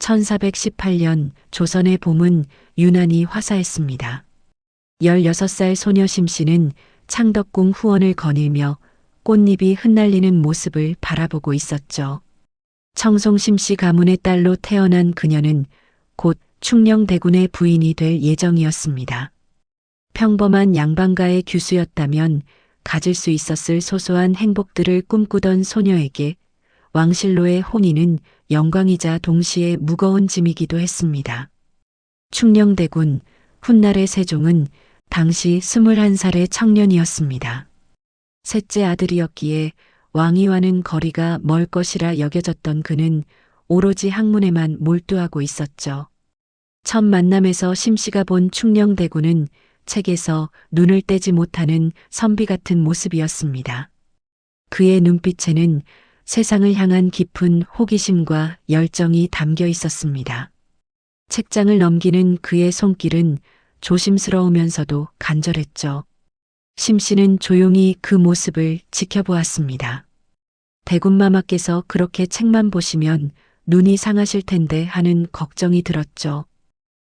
1418년 조선의 봄은 유난히 화사했습니다. 16살 소녀 심씨는 창덕궁 후원을 거닐며 꽃잎이 흩날리는 모습을 바라보고 있었죠. 청송 심씨 가문의 딸로 태어난 그녀는 곧 충녕대군의 부인이 될 예정이었습니다. 평범한 양반가의 규수였다면 가질 수 있었을 소소한 행복들을 꿈꾸던 소녀에게 왕실로의 혼인은 영광이자 동시에 무거운 짐이기도 했습니다. 충녕대군, 훗날의 세종은 당시 21살의 청년이었습니다. 셋째 아들이었기에 왕위와는 거리가 멀 것이라 여겨졌던 그는 오로지 학문에만 몰두하고 있었죠. 첫 만남에서 심씨가 본 충녕대군은 책에서 눈을 떼지 못하는 선비 같은 모습이었습니다. 그의 눈빛에는 세상을 향한 깊은 호기심과 열정이 담겨 있었습니다. 책장을 넘기는 그의 손길은 조심스러우면서도 간절했죠. 심씨는 조용히 그 모습을 지켜보았습니다. 대군마마께서 그렇게 책만 보시면 눈이 상하실 텐데 하는 걱정이 들었죠.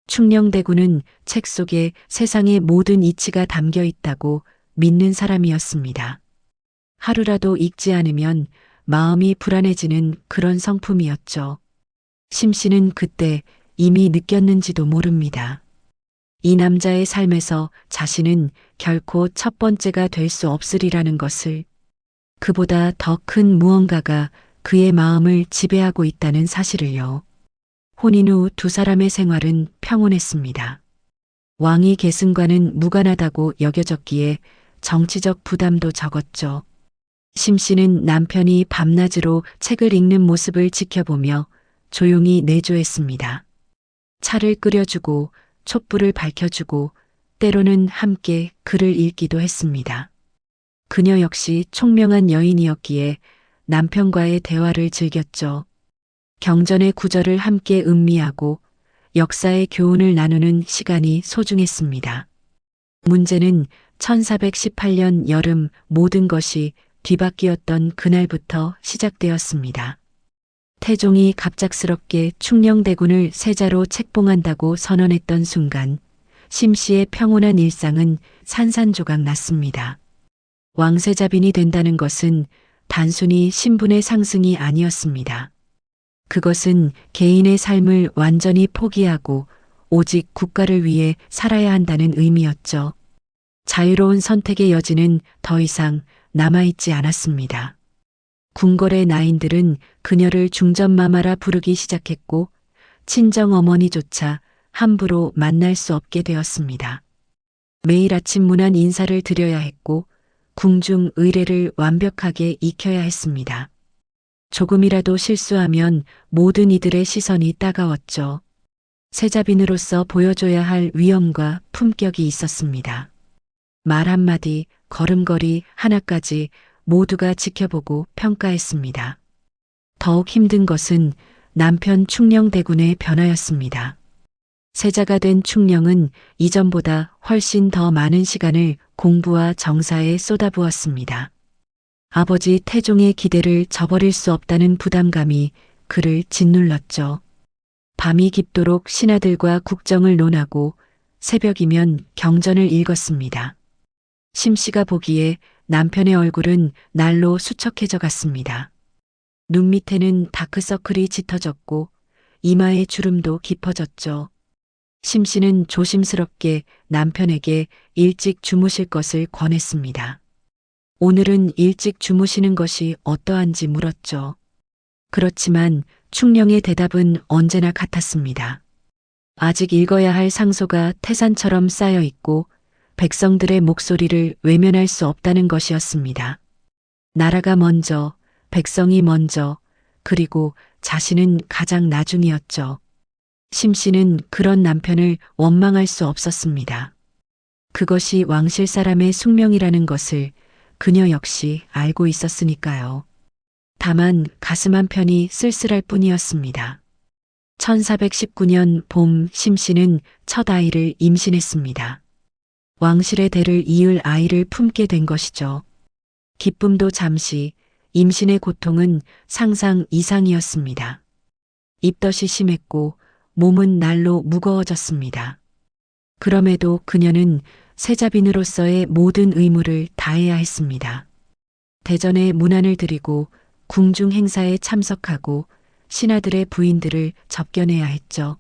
충녕대군은 책 속에 세상의 모든 이치가 담겨 있다고 믿는 사람이었습니다. 하루라도 읽지 않으면 마음이 불안해지는 그런 성품이었죠. 심씨는 그때 이미 느꼈는지도 모릅니다. 이 남자의 삶에서 자신은 결코 첫 번째가 될 수 없으리라는 것을, 그보다 더 큰 무언가가 그의 마음을 지배하고 있다는 사실을요. 혼인 후 두 사람의 생활은 평온했습니다. 왕위 계승과는 무관하다고 여겨졌기에 정치적 부담도 적었죠. 심씨는 남편이 밤낮으로 책을 읽는 모습을 지켜보며 조용히 내조했습니다. 차를 끓여주고 촛불을 밝혀주고 때로는 함께 글을 읽기도 했습니다. 그녀 역시 총명한 여인이었기에 남편과의 대화를 즐겼죠. 경전의 구절을 함께 음미하고 역사의 교훈을 나누는 시간이 소중했습니다. 문제는 1418년 여름 모든 것이 뒤바뀌었던 그날부터 시작되었습니다. 태종이 갑작스럽게 충녕대군을 세자로 책봉한다고 선언했던 순간 심씨의 평온한 일상은 산산조각 났습니다. 왕세자빈이 된다는 것은 단순히 신분의 상승이 아니었습니다. 그것은 개인의 삶을 완전히 포기하고 오직 국가를 위해 살아야 한다는 의미였죠. 자유로운 선택의 여지는 더 이상 남아있지 않았습니다. 궁궐의 나인들은 그녀를 중전마마라 부르기 시작했고 친정 어머니조차 함부로 만날 수 없게 되었습니다. 매일 아침 문안 인사를 드려야 했고 궁중 의례를 완벽하게 익혀야 했습니다. 조금이라도 실수하면 모든 이들의 시선이 따가웠죠. 세자빈으로서 보여줘야 할 위엄과 품격이 있었습니다. 말 한마디, 걸음걸이 하나까지 모두가 지켜보고 평가했습니다. 더욱 힘든 것은 남편 충녕대군의 변화였습니다. 세자가 된 충녕은 이전보다 훨씬 더 많은 시간을 공부와 정사에 쏟아부었습니다. 아버지 태종의 기대를 저버릴 수 없다는 부담감이 그를 짓눌렀죠. 밤이 깊도록 신하들과 국정을 논하고 새벽이면 경전을 읽었습니다. 심씨가 보기에 남편의 얼굴은 날로 수척해져 갔습니다. 눈 밑에는 다크서클이 짙어졌고 이마의 주름도 깊어졌죠. 심씨는 조심스럽게 남편에게 일찍 주무실 것을 권했습니다. 오늘은 일찍 주무시는 것이 어떠한지 물었죠. 그렇지만 충녕의 대답은 언제나 같았습니다. 아직 읽어야 할 상소가 태산처럼 쌓여 있고 백성들의 목소리를 외면할 수 없다는 것이었습니다. 나라가 먼저, 백성이 먼저, 그리고 자신은 가장 나중이었죠. 심씨는 그런 남편을 원망할 수 없었습니다. 그것이 왕실 사람의 숙명이라는 것을 그녀 역시 알고 있었으니까요. 다만 가슴 한편이 쓸쓸할 뿐이었습니다. 1419년 봄 심씨는 첫 아이를 임신했습니다. 왕실의 대를 이을 아이를 품게 된 것이죠. 기쁨도 잠시, 임신의 고통은 상상 이상이었습니다. 입덧이 심했고 몸은 날로 무거워졌습니다. 그럼에도 그녀는 세자빈으로서의 모든 의무를 다해야 했습니다. 대전에 문안을 드리고 궁중 행사에 참석하고 신하들의 부인들을 접견해야 했죠.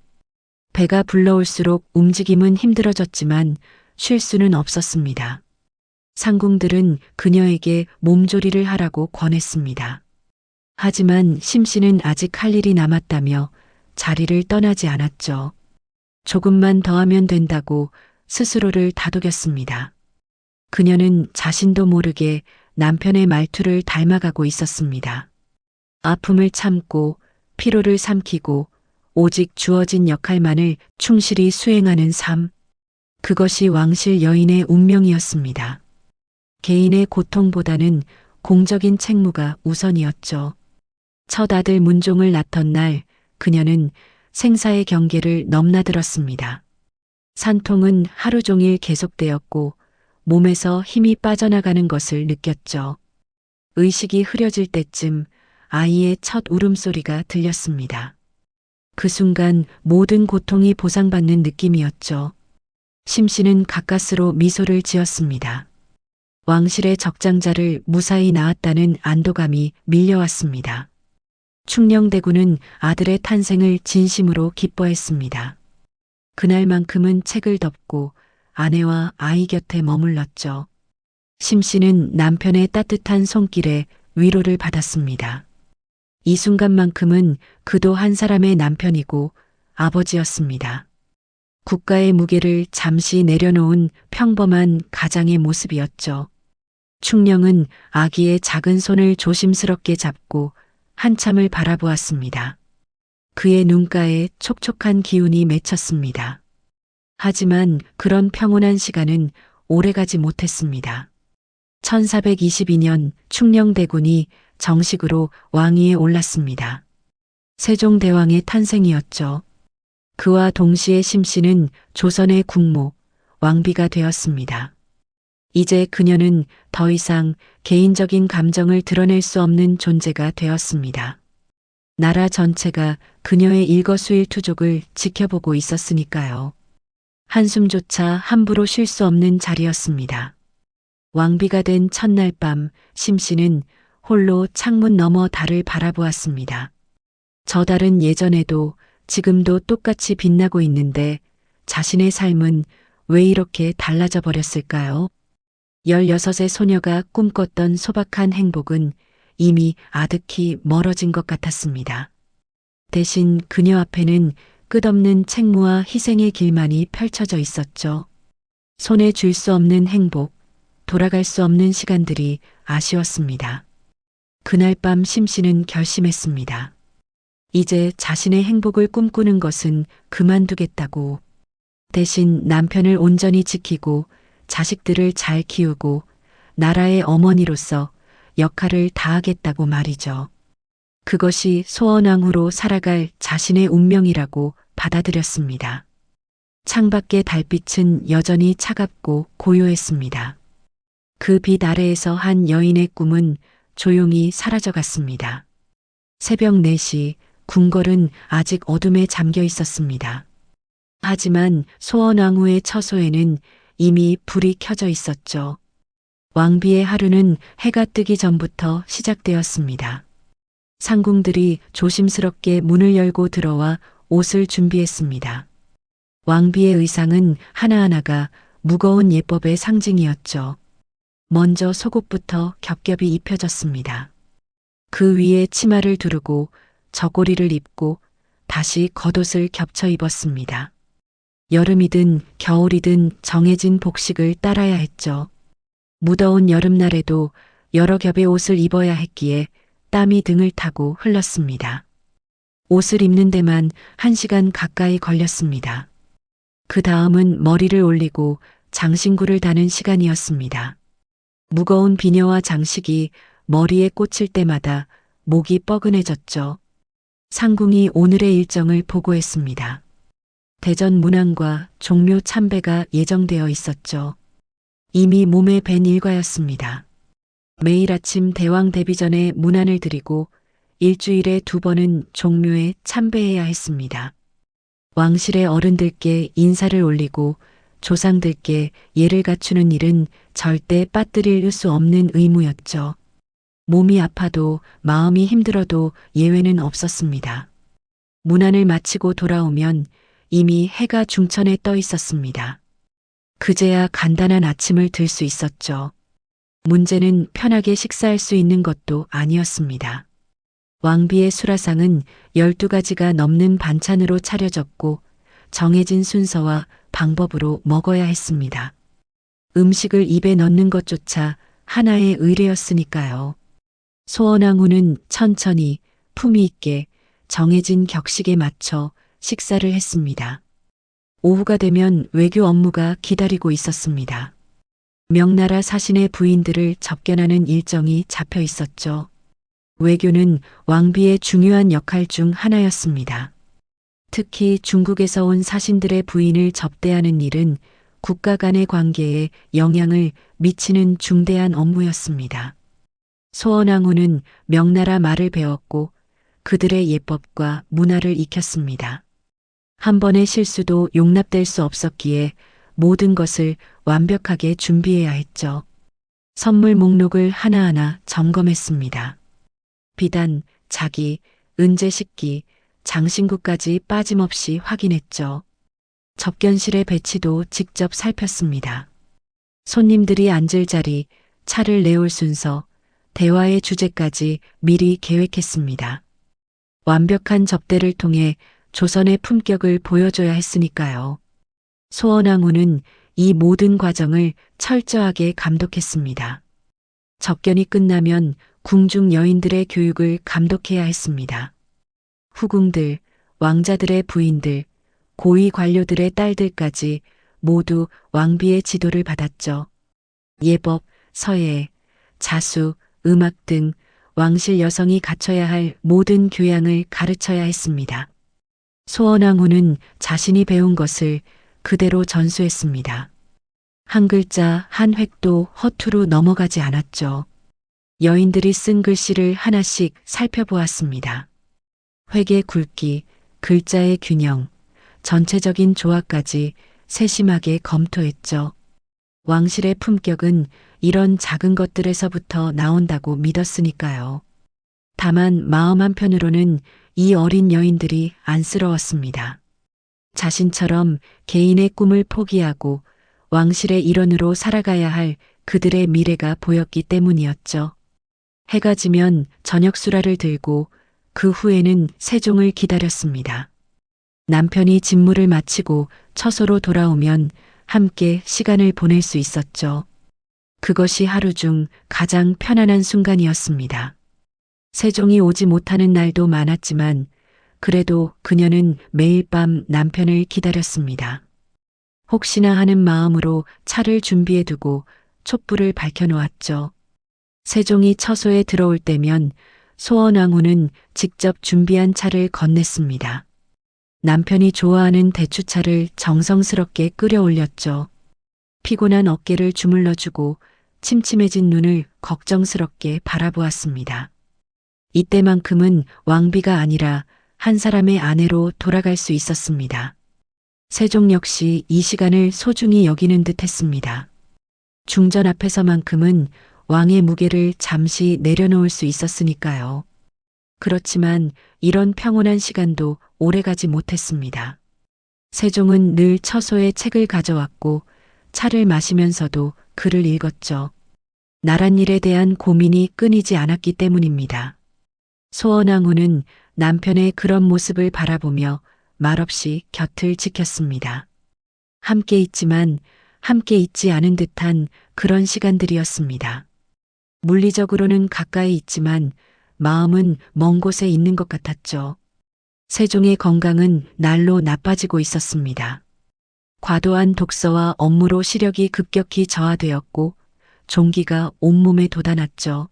배가 불러올수록 움직임은 힘들어졌지만 쉴 수는 없었습니다. 상궁들은 그녀에게 몸조리를 하라고 권했습니다. 하지만 심씨는 아직 할 일이 남았다며 자리를 떠나지 않았죠. 조금만 더 하면 된다고 스스로를 다독였습니다. 그녀는 자신도 모르게 남편의 말투를 닮아가고 있었습니다. 아픔을 참고 피로를 삼키고 오직 주어진 역할만을 충실히 수행하는 삶. 그것이 왕실 여인의 운명이었습니다. 개인의 고통보다는 공적인 책무가 우선이었죠. 첫 아들 문종을 낳던 날 그녀는 생사의 경계를 넘나들었습니다. 산통은 하루 종일 계속되었고 몸에서 힘이 빠져나가는 것을 느꼈죠. 의식이 흐려질 때쯤 아이의 첫 울음소리가 들렸습니다. 그 순간 모든 고통이 보상받는 느낌이었죠. 심씨는 가까스로 미소를 지었습니다. 왕실의 적장자를 무사히 낳았다는 안도감이 밀려왔습니다. 충녕대군은 아들의 탄생을 진심으로 기뻐했습니다. 그날만큼은 책을 덮고 아내와 아이 곁에 머물렀죠. 심씨는 남편의 따뜻한 손길에 위로를 받았습니다. 이 순간만큼은 그도 한 사람의 남편이고 아버지였습니다. 국가의 무게를 잠시 내려놓은 평범한 가장의 모습이었죠. 충녕은 아기의 작은 손을 조심스럽게 잡고 한참을 바라보았습니다. 그의 눈가에 촉촉한 기운이 맺혔습니다. 하지만 그런 평온한 시간은 오래가지 못했습니다. 1422년 충녕대군이 정식으로 왕위에 올랐습니다. 세종대왕의 탄생이었죠. 그와 동시에 심씨는 조선의 국모, 왕비가 되었습니다. 이제 그녀는 더 이상 개인적인 감정을 드러낼 수 없는 존재가 되었습니다. 나라 전체가 그녀의 일거수일투족을 지켜보고 있었으니까요. 한숨조차 함부로 쉴 수 없는 자리였습니다. 왕비가 된 첫날 밤 심씨는 홀로 창문 너머 달을 바라보았습니다. 저 달은 예전에도 지금도 똑같이 빛나고 있는데 자신의 삶은 왜 이렇게 달라져 버렸을까요? 16의 소녀가 꿈꿨던 소박한 행복은 이미 아득히 멀어진 것 같았습니다. 대신 그녀 앞에는 끝없는 책무와 희생의 길만이 펼쳐져 있었죠. 손에 쥘 수 없는 행복, 돌아갈 수 없는 시간들이 아쉬웠습니다. 그날 밤 심씨는 결심했습니다. 이제 자신의 행복을 꿈꾸는 것은 그만두겠다고. 대신 남편을 온전히 지키고 자식들을 잘 키우고 나라의 어머니로서 역할을 다하겠다고 말이죠. 그것이 소원왕후로 살아갈 자신의 운명이라고 받아들였습니다. 창밖의 달빛은 여전히 차갑고 고요했습니다. 그 빛 아래에서 한 여인의 꿈은 조용히 사라져갔습니다. 새벽 4시 궁궐은 아직 어둠에 잠겨 있었습니다. 하지만 소원왕후의 처소에는 이미 불이 켜져 있었죠. 왕비의 하루는 해가 뜨기 전부터 시작되었습니다. 상궁들이 조심스럽게 문을 열고 들어와 옷을 준비했습니다. 왕비의 의상은 하나하나가 무거운 예법의 상징이었죠. 먼저 속옷부터 겹겹이 입혀졌습니다. 그 위에 치마를 두르고 저고리를 입고 다시 겉옷을 겹쳐 입었습니다. 여름이든 겨울이든 정해진 복식을 따라야 했죠. 무더운 여름날에도 여러 겹의 옷을 입어야 했기에 땀이 등을 타고 흘렀습니다. 옷을 입는 데만 1시간 가까이 걸렸습니다. 그 다음은 머리를 올리고 장신구를 다는 시간이었습니다. 무거운 비녀와 장식이 머리에 꽂힐 때마다 목이 뻐근해졌죠. 상궁이 오늘의 일정을 보고했습니다. 대전 문안과 종묘 참배가 예정되어 있었죠. 이미 몸에 밴 일과였습니다. 매일 아침 대왕 대비 전에 문안을 드리고 일주일에 2번은 종묘에 참배해야 했습니다. 왕실의 어른들께 인사를 올리고 조상들께 예를 갖추는 일은 절대 빠뜨릴 수 없는 의무였죠. 몸이 아파도 마음이 힘들어도 예외는 없었습니다. 문안을 마치고 돌아오면 이미 해가 중천에 떠 있었습니다. 그제야 간단한 아침을 들 수 있었죠. 문제는 편하게 식사할 수 있는 것도 아니었습니다. 왕비의 수라상은 12가지가 넘는 반찬으로 차려졌고 정해진 순서와 방법으로 먹어야 했습니다. 음식을 입에 넣는 것조차 하나의 의례였으니까요. 소원왕후는 천천히 품위 있게 정해진 격식에 맞춰 식사를 했습니다. 오후가 되면 외교 업무가 기다리고 있었습니다. 명나라 사신의 부인들을 접견하는 일정이 잡혀 있었죠. 외교는 왕비의 중요한 역할 중 하나였습니다. 특히 중국에서 온 사신들의 부인을 접대하는 일은 국가 간의 관계에 영향을 미치는 중대한 업무였습니다. 소원왕후는 명나라 말을 배웠고 그들의 예법과 문화를 익혔습니다. 한 번의 실수도 용납될 수 없었기에 모든 것을 완벽하게 준비해야 했죠. 선물 목록을 하나하나 점검했습니다. 비단, 자기, 은제 식기, 장신구까지 빠짐없이 확인했죠. 접견실의 배치도 직접 살폈습니다. 손님들이 앉을 자리, 차를 내올 순서, 대화의 주제까지 미리 계획했습니다. 완벽한 접대를 통해 조선의 품격을 보여줘야 했으니까요. 소원왕후는 이 모든 과정을 철저하게 감독했습니다. 접견이 끝나면 궁중 여인들의 교육을 감독해야 했습니다. 후궁들, 왕자들의 부인들, 고위 관료들의 딸들까지 모두 왕비의 지도를 받았죠. 예법, 서예, 자수, 음악 등 왕실 여성이 갖춰야 할 모든 교양을 가르쳐야 했습니다. 소원왕후는 자신이 배운 것을 그대로 전수했습니다. 한 글자 한 획도 허투루 넘어가지 않았죠. 여인들이 쓴 글씨를 하나씩 살펴보았습니다. 획의 굵기, 글자의 균형, 전체적인 조화까지 세심하게 검토했죠. 왕실의 품격은 이런 작은 것들에서부터 나온다고 믿었으니까요. 다만 마음 한편으로는 이 어린 여인들이 안쓰러웠습니다. 자신처럼 개인의 꿈을 포기하고 왕실의 일원으로 살아가야 할 그들의 미래가 보였기 때문이었죠. 해가 지면 저녁 수라를 들고 그 후에는 세종을 기다렸습니다. 남편이 직무를 마치고 처소로 돌아오면 함께 시간을 보낼 수 있었죠. 그것이 하루 중 가장 편안한 순간이었습니다. 세종이 오지 못하는 날도 많았지만 그래도 그녀는 매일 밤 남편을 기다렸습니다. 혹시나 하는 마음으로 차를 준비해 두고 촛불을 밝혀놓았죠. 세종이 처소에 들어올 때면 소원왕후는 직접 준비한 차를 건넸습니다. 남편이 좋아하는 대추차를 정성스럽게 끓여 올렸죠. 피곤한 어깨를 주물러주고 침침해진 눈을 걱정스럽게 바라보았습니다. 이때만큼은 왕비가 아니라 한 사람의 아내로 돌아갈 수 있었습니다. 세종 역시 이 시간을 소중히 여기는 듯 했습니다. 중전 앞에서만큼은 왕의 무게를 잠시 내려놓을 수 있었으니까요. 그렇지만 이런 평온한 시간도 오래가지 못했습니다. 세종은 늘 처소에 책을 가져왔고 차를 마시면서도 글을 읽었죠. 나란 일에 대한 고민이 끊이지 않았기 때문입니다. 소원왕후는 남편의 그런 모습을 바라보며 말없이 곁을 지켰습니다. 함께 있지만 함께 있지 않은 듯한 그런 시간들이었습니다. 물리적으로는 가까이 있지만 마음은 먼 곳에 있는 것 같았죠. 세종의 건강은 날로 나빠지고 있었습니다. 과도한 독서와 업무로 시력이 급격히 저하되었고 종기가 온몸에 돋아났죠.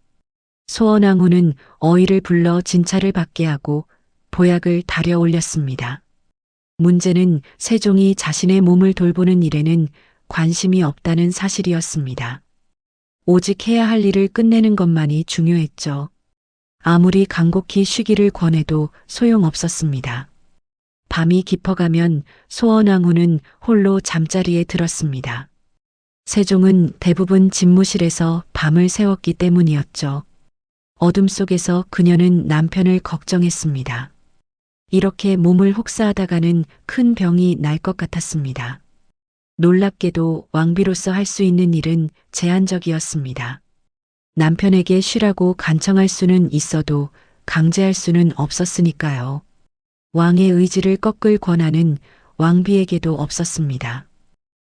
소원왕후는 어의를 불러 진찰을 받게 하고 보약을 다려 올렸습니다. 문제는 세종이 자신의 몸을 돌보는 일에는 관심이 없다는 사실이었습니다. 오직 해야 할 일을 끝내는 것만이 중요했죠. 아무리 간곡히 쉬기를 권해도 소용없었습니다. 밤이 깊어가면 소원왕후는 홀로 잠자리에 들었습니다. 세종은 대부분 집무실에서 밤을 새웠기 때문이었죠. 어둠 속에서 그녀는 남편을 걱정했습니다. 이렇게 몸을 혹사하다가는 큰 병이 날 것 같았습니다. 놀랍게도 왕비로서 할 수 있는 일은 제한적이었습니다. 남편에게 쉬라고 간청할 수는 있어도 강제할 수는 없었으니까요. 왕의 의지를 꺾을 권한은 왕비에게도 없었습니다.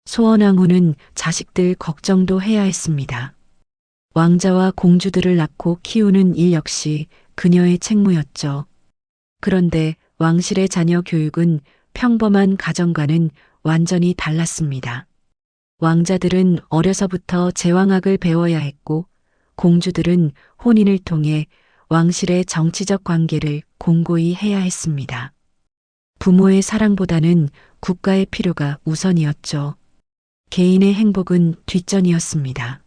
소원왕후는 자식들 걱정도 해야 했습니다. 왕자와 공주들을 낳고 키우는 일 역시 그녀의 책무였죠. 그런데 왕실의 자녀 교육은 평범한 가정과는 완전히 달랐습니다. 왕자들은 어려서부터 제왕학을 배워야 했고 공주들은 혼인을 통해 왕실의 정치적 관계를 공고히 해야 했습니다. 부모의 사랑보다는 국가의 필요가 우선이었죠. 개인의 행복은 뒷전이었습니다.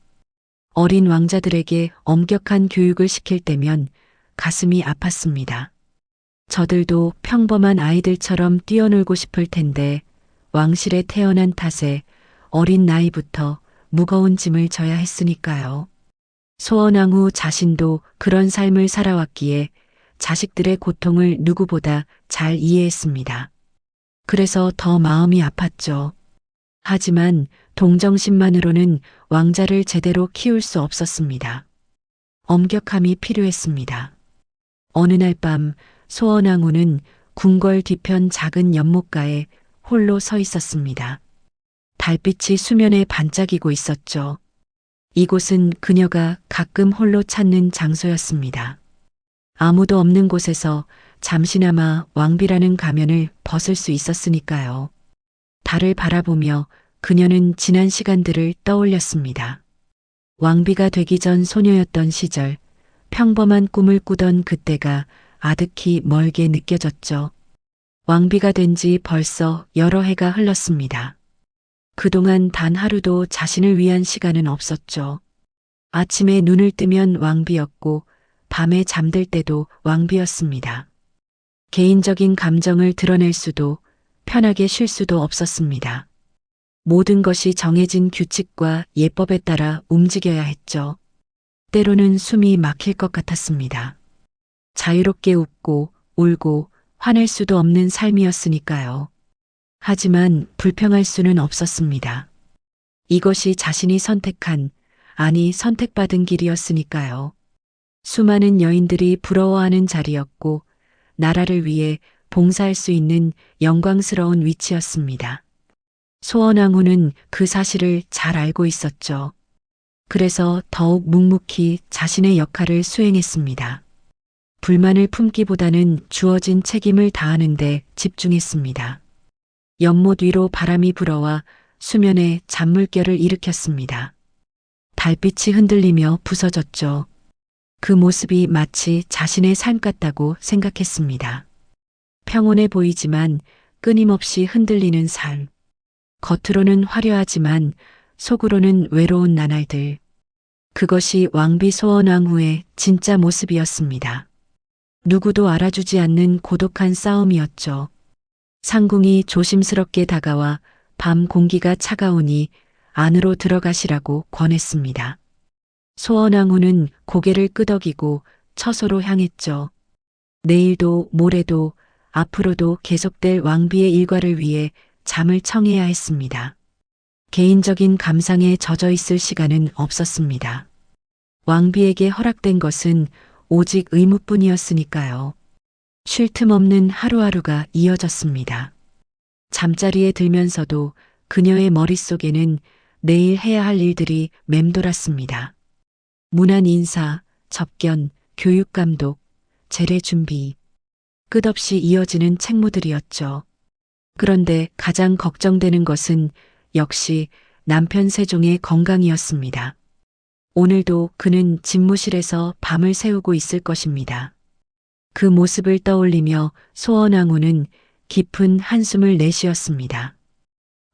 어린 왕자들에게 엄격한 교육을 시킬 때면 가슴이 아팠습니다. 저들도 평범한 아이들처럼 뛰어놀고 싶을 텐데 왕실에 태어난 탓에 어린 나이부터 무거운 짐을 져야 했으니까요. 소원왕후 자신도 그런 삶을 살아왔기에 자식들의 고통을 누구보다 잘 이해했습니다. 그래서 더 마음이 아팠죠. 하지만 동정심만으로는 왕자를 제대로 키울 수 없었습니다. 엄격함이 필요했습니다. 어느 날 밤 소원왕후는 궁궐 뒤편 작은 연못가에 홀로 서 있었습니다. 달빛이 수면에 반짝이고 있었죠. 이곳은 그녀가 가끔 홀로 찾는 장소였습니다. 아무도 없는 곳에서 잠시나마 왕비라는 가면을 벗을 수 있었으니까요. 달을 바라보며 그녀는 지난 시간들을 떠올렸습니다. 왕비가 되기 전 소녀였던 시절, 평범한 꿈을 꾸던 그때가 아득히 멀게 느껴졌죠. 왕비가 된 지 벌써 여러 해가 흘렀습니다. 그동안 단 하루도 자신을 위한 시간은 없었죠. 아침에 눈을 뜨면 왕비였고 밤에 잠들 때도 왕비였습니다. 개인적인 감정을 드러낼 수도 편하게 쉴 수도 없었습니다. 모든 것이 정해진 규칙과 예법에 따라 움직여야 했죠. 때로는 숨이 막힐 것 같았습니다. 자유롭게 웃고 울고 화낼 수도 없는 삶이었으니까요. 하지만 불평할 수는 없었습니다. 이것이 자신이 선택한, 아니 선택받은 길이었으니까요. 수많은 여인들이 부러워하는 자리였고 나라를 위해 봉사할 수 있는 영광스러운 위치였습니다. 소원왕후는 그 사실을 잘 알고 있었죠. 그래서 더욱 묵묵히 자신의 역할을 수행했습니다. 불만을 품기보다는 주어진 책임을 다하는 데 집중했습니다. 연못 위로 바람이 불어와 수면에 잔물결을 일으켰습니다. 달빛이 흔들리며 부서졌죠. 그 모습이 마치 자신의 삶 같다고 생각했습니다. 평온해 보이지만 끊임없이 흔들리는 삶. 겉으로는 화려하지만 속으로는 외로운 나날들. 그것이 왕비 소원왕후의 진짜 모습이었습니다. 누구도 알아주지 않는 고독한 싸움이었죠. 상궁이 조심스럽게 다가와 밤 공기가 차가우니 안으로 들어가시라고 권했습니다. 소원왕후는 고개를 끄덕이고 처소로 향했죠. 내일도 모레도 앞으로도 계속될 왕비의 일과를 위해 잠을 청해야 했습니다. 개인적인 감상에 젖어 있을 시간은 없었습니다. 왕비에게 허락된 것은 오직 의무뿐이었으니까요. 쉴 틈 없는 하루하루가 이어졌습니다. 잠자리에 들면서도 그녀의 머릿속에는 내일 해야 할 일들이 맴돌았습니다. 문안 인사, 접견, 교육 감독, 제례 준비. 끝없이 이어지는 책무들이었죠. 그런데 가장 걱정되는 것은 역시 남편 세종의 건강이었습니다. 오늘도 그는 집무실에서 밤을 새우고 있을 것입니다. 그 모습을 떠올리며 소원왕후는 깊은 한숨을 내쉬었습니다.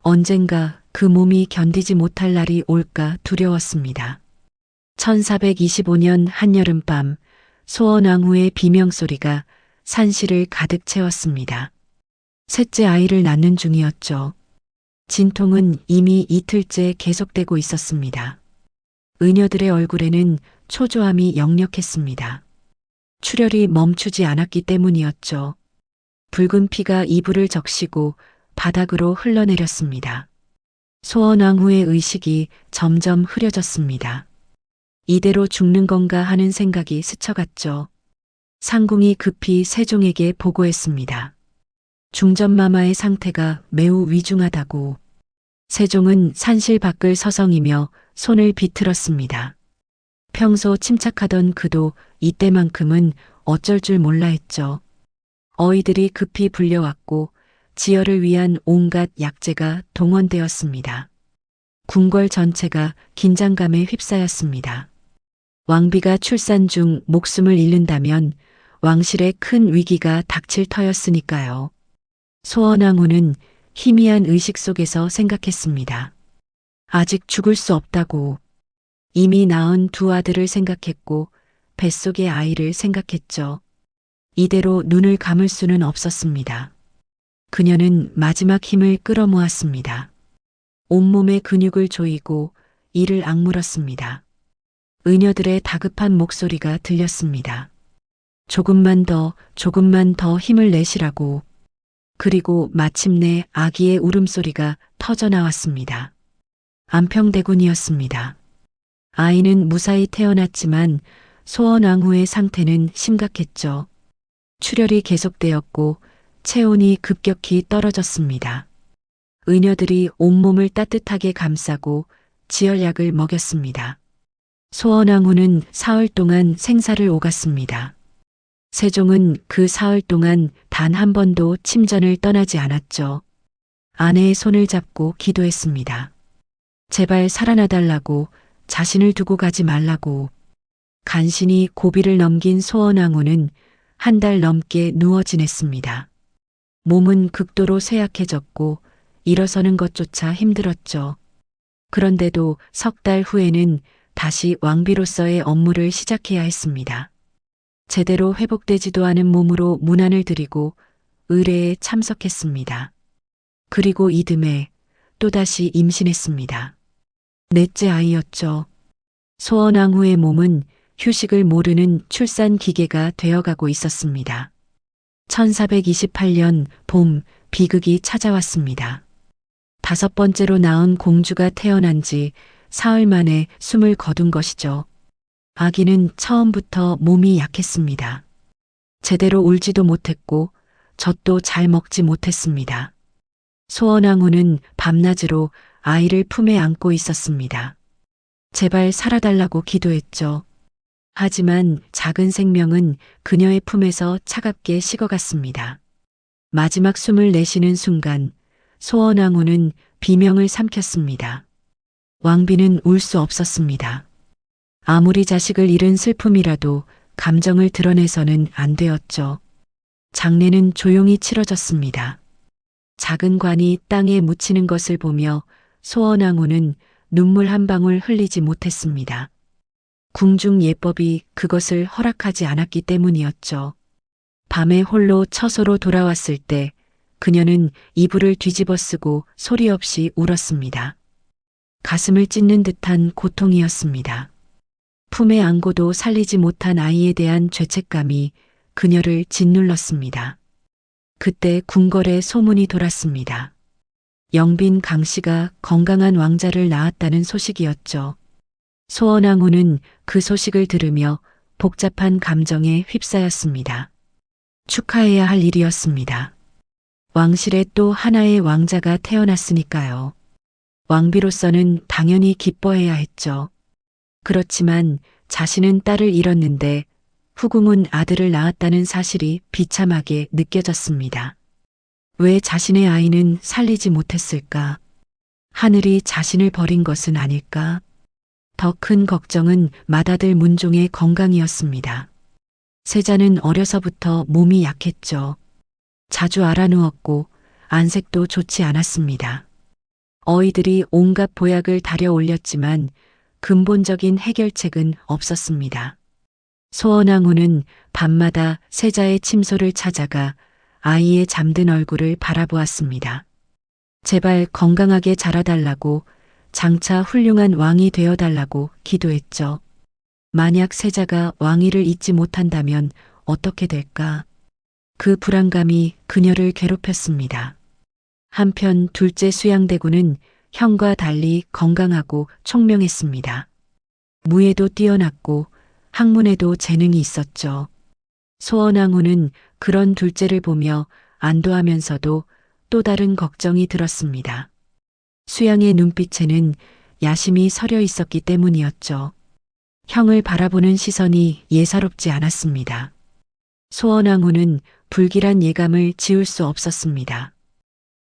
언젠가 그 몸이 견디지 못할 날이 올까 두려웠습니다. 1425년 한여름밤 소원왕후의 비명소리가 산실을 가득 채웠습니다. 셋째 아이를 낳는 중이었죠. 진통은 이미 이틀째 계속되고 있었습니다. 의녀들의 얼굴에는 초조함이 역력했습니다. 출혈이 멈추지 않았기 때문이었죠. 붉은 피가 이불을 적시고 바닥으로 흘러내렸습니다. 소원왕후의 의식이 점점 흐려졌습니다. 이대로 죽는 건가 하는 생각이 스쳐갔죠. 상궁이 급히 세종에게 보고했습니다. 중전마마의 상태가 매우 위중하다고. 세종은 산실 밖을 서성이며 손을 비틀었습니다. 평소 침착하던 그도 이때만큼은 어쩔 줄 몰라 했죠. 어이들이 급히 불려왔고 지혈을 위한 온갖 약재가 동원되었습니다. 궁궐 전체가 긴장감에 휩싸였습니다. 왕비가 출산 중 목숨을 잃는다면 왕실에 큰 위기가 닥칠 터였으니까요. 소원왕후는 희미한 의식 속에서 생각했습니다. 아직 죽을 수 없다고. 이미 낳은 두 아들을 생각했고 뱃속의 아이를 생각했죠. 이대로 눈을 감을 수는 없었습니다. 그녀는 마지막 힘을 끌어모았습니다. 온몸의 근육을 조이고 이를 악물었습니다. 의녀들의 다급한 목소리가 들렸습니다. 조금만 더 힘을 내시라고. 그리고 마침내 아기의 울음소리가 터져 나왔습니다. 안평대군이었습니다. 아이는 무사히 태어났지만 소원왕후의 상태는 심각했죠. 출혈이 계속되었고 체온이 급격히 떨어졌습니다. 의녀들이 온몸을 따뜻하게 감싸고 지혈약을 먹였습니다. 소원왕후는 사흘 동안 생사를 오갔습니다. 세종은 그 사흘 동안 단 한 번도 침전을 떠나지 않았죠. 아내의 손을 잡고 기도했습니다. 제발 살아나달라고, 자신을 두고 가지 말라고. 간신히 고비를 넘긴 소원왕후는 한 달 넘게 누워 지냈습니다. 몸은 극도로 쇠약해졌고 일어서는 것조차 힘들었죠. 그런데도 석 달 후에는 다시 왕비로서의 업무를 시작해야 했습니다. 제대로 회복되지도 않은 몸으로 문안을 드리고 의례에 참석했습니다. 그리고 이듬해 또다시 임신했습니다. 넷째 아이였죠. 소원왕후의 몸은 휴식을 모르는 출산 기계가 되어가고 있었습니다. 1428년 봄 비극이 찾아왔습니다. 다섯 번째로 낳은 공주가 태어난 지 사흘 만에 숨을 거둔 것이죠. 아기는 처음부터 몸이 약했습니다. 제대로 울지도 못했고 젖도 잘 먹지 못했습니다. 소원왕후는 밤낮으로 아이를 품에 안고 있었습니다. 제발 살아달라고 기도했죠. 하지만 작은 생명은 그녀의 품에서 차갑게 식어갔습니다. 마지막 숨을 내쉬는 순간 소원왕후는 비명을 삼켰습니다. 왕비는 울 수 없었습니다. 아무리 자식을 잃은 슬픔이라도 감정을 드러내서는 안 되었죠. 장례는 조용히 치러졌습니다. 작은 관이 땅에 묻히는 것을 보며 소원왕후는 눈물 한 방울 흘리지 못했습니다. 궁중 예법이 그것을 허락하지 않았기 때문이었죠. 밤에 홀로 처소로 돌아왔을 때 그녀는 이불을 뒤집어 쓰고 소리 없이 울었습니다. 가슴을 찢는 듯한 고통이었습니다. 품에 안고도 살리지 못한 아이에 대한 죄책감이 그녀를 짓눌렀습니다. 그때 궁궐에 소문이 돌았습니다. 영빈 강 씨가 건강한 왕자를 낳았다는 소식이었죠. 소원왕후는 그 소식을 들으며 복잡한 감정에 휩싸였습니다. 축하해야 할 일이었습니다. 왕실에 또 하나의 왕자가 태어났으니까요. 왕비로서는 당연히 기뻐해야 했죠. 그렇지만 자신은 딸을 잃었는데 후궁은 아들을 낳았다는 사실이 비참하게 느껴졌습니다. 왜 자신의 아이는 살리지 못했을까? 하늘이 자신을 버린 것은 아닐까? 더 큰 걱정은 맏아들 문종의 건강이었습니다. 세자는 어려서부터 몸이 약했죠. 자주 알아누웠고 안색도 좋지 않았습니다. 어이들이 온갖 보약을 달여 올렸지만 근본적인 해결책은 없었습니다. 소원왕후는 밤마다 세자의 침소를 찾아가 아이의 잠든 얼굴을 바라보았습니다. 제발 건강하게 자라달라고, 장차 훌륭한 왕이 되어달라고 기도했죠. 만약 세자가 왕위를 잇지 못한다면 어떻게 될까? 그 불안감이 그녀를 괴롭혔습니다. 한편 둘째 수양대군은 형과 달리 건강하고 총명했습니다. 무예도 뛰어났고 학문에도 재능이 있었죠. 소원왕후는 그런 둘째를 보며 안도하면서도 또 다른 걱정이 들었습니다. 수양의 눈빛에는 야심이 서려 있었기 때문이었죠. 형을 바라보는 시선이 예사롭지 않았습니다. 소원왕후는 불길한 예감을 지울 수 없었습니다.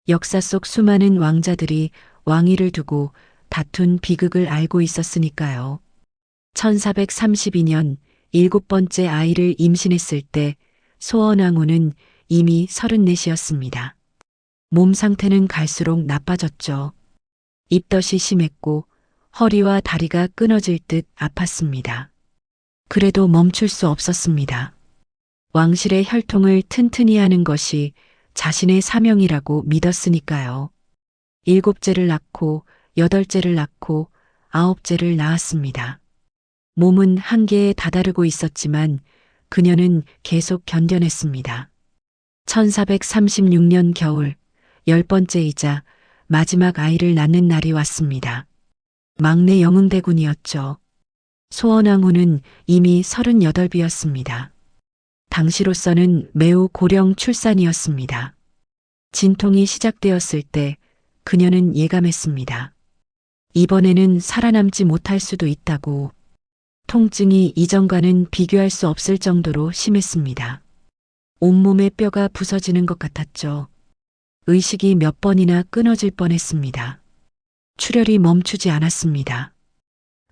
역사 속 수많은 왕자들이 왕위를 두고 다툰 비극을 알고 있었으니까요. 1432년 7번째 아이를 임신했을 때 소원왕후는 이미 34이었습니다. 몸 상태는 갈수록 나빠졌죠. 입덧이 심했고 허리와 다리가 끊어질 듯 아팠습니다. 그래도 멈출 수 없었습니다. 왕실의 혈통을 튼튼히 하는 것이 자신의 사명이라고 믿었으니까요. 7째를 낳고 8째를 낳고 9째를 낳았습니다. 몸은 한계에 다다르고 있었지만 그녀는 계속 견뎌냈습니다. 1436년 겨울 10번째이자 마지막 아이를 낳는 날이 왔습니다. 막내 영흥대군이었죠. 소원왕후는 이미 38이었습니다. 당시로서는 매우 고령 출산이었습니다. 진통이 시작되었을 때 그녀는 예감했습니다. 이번에는 살아남지 못할 수도 있다고. 통증이 이전과는 비교할 수 없을 정도로 심했습니다. 온몸의 뼈가 부서지는 것 같았죠. 의식이 몇 번이나 끊어질 뻔했습니다. 출혈이 멈추지 않았습니다.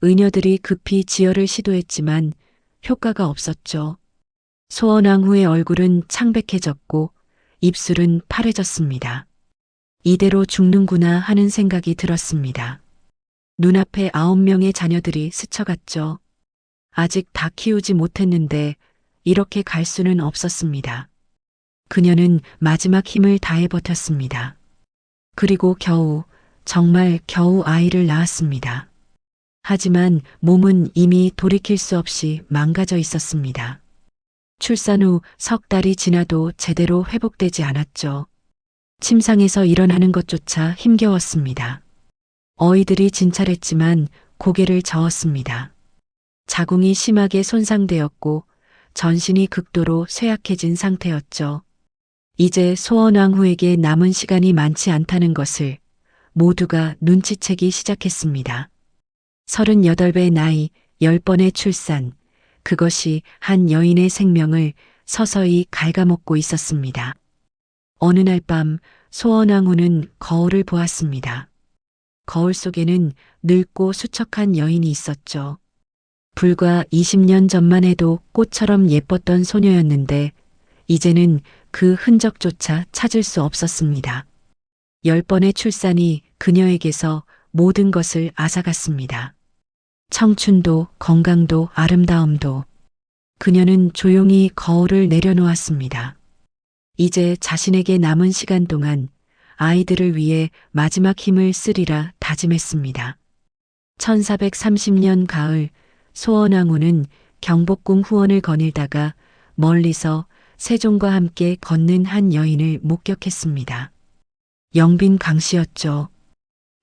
의녀들이 급히 지혈을 시도했지만 효과가 없었죠. 소원왕후의 얼굴은 창백해졌고 입술은 파래졌습니다. 이대로 죽는구나 하는 생각이 들었습니다. 눈앞에 9명의 자녀들이 스쳐갔죠. 아직 다 키우지 못했는데 이렇게 갈 수는 없었습니다. 그녀는 마지막 힘을 다해 버텼습니다. 그리고 겨우, 정말 겨우 아이를 낳았습니다. 하지만 몸은 이미 돌이킬 수 없이 망가져 있었습니다. 출산 후 석 달이 지나도 제대로 회복되지 않았죠. 침상에서 일어나는 것조차 힘겨웠습니다. 어이들이 진찰했지만 고개를 저었습니다. 자궁이 심하게 손상되었고 전신이 극도로 쇠약해진 상태였죠. 이제 소원왕후에게 남은 시간이 많지 않다는 것을 모두가 눈치채기 시작했습니다. 38배 나이, 10번의 출산, 그것이 한 여인의 생명을 서서히 갉아먹고 있었습니다. 어느 날 밤 소원왕후는 거울을 보았습니다. 거울 속에는 늙고 수척한 여인이 있었죠. 불과 20년 전만 해도 꽃처럼 예뻤던 소녀였는데 이제는 그 흔적조차 찾을 수 없었습니다. 10번의 출산이 그녀에게서 모든 것을 앗아갔습니다. 청춘도, 건강도, 아름다움도. 그녀는 조용히 거울을 내려놓았습니다. 이제 자신에게 남은 시간 동안 아이들을 위해 마지막 힘을 쓰리라 다짐했습니다. 1430년 가을 소원왕후는 경복궁 후원을 거닐다가 멀리서 세종과 함께 걷는 한 여인을 목격했습니다. 영빈 강씨였죠.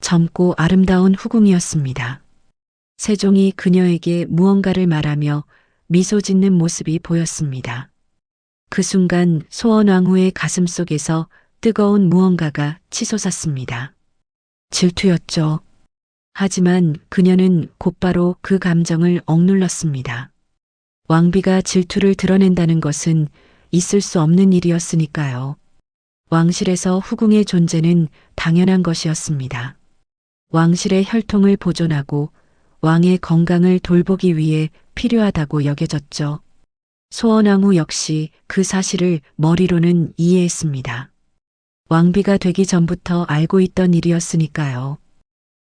젊고 아름다운 후궁이었습니다. 세종이 그녀에게 무언가를 말하며 미소 짓는 모습이 보였습니다. 그 순간 소원왕후의 가슴 속에서 뜨거운 무언가가 치솟았습니다. 질투였죠. 하지만 그녀는 곧바로 그 감정을 억눌렀습니다. 왕비가 질투를 드러낸다는 것은 있을 수 없는 일이었으니까요. 왕실에서 후궁의 존재는 당연한 것이었습니다. 왕실의 혈통을 보존하고 왕의 건강을 돌보기 위해 필요하다고 여겨졌죠. 소원왕후 역시 그 사실을 머리로는 이해했습니다. 왕비가 되기 전부터 알고 있던 일이었으니까요.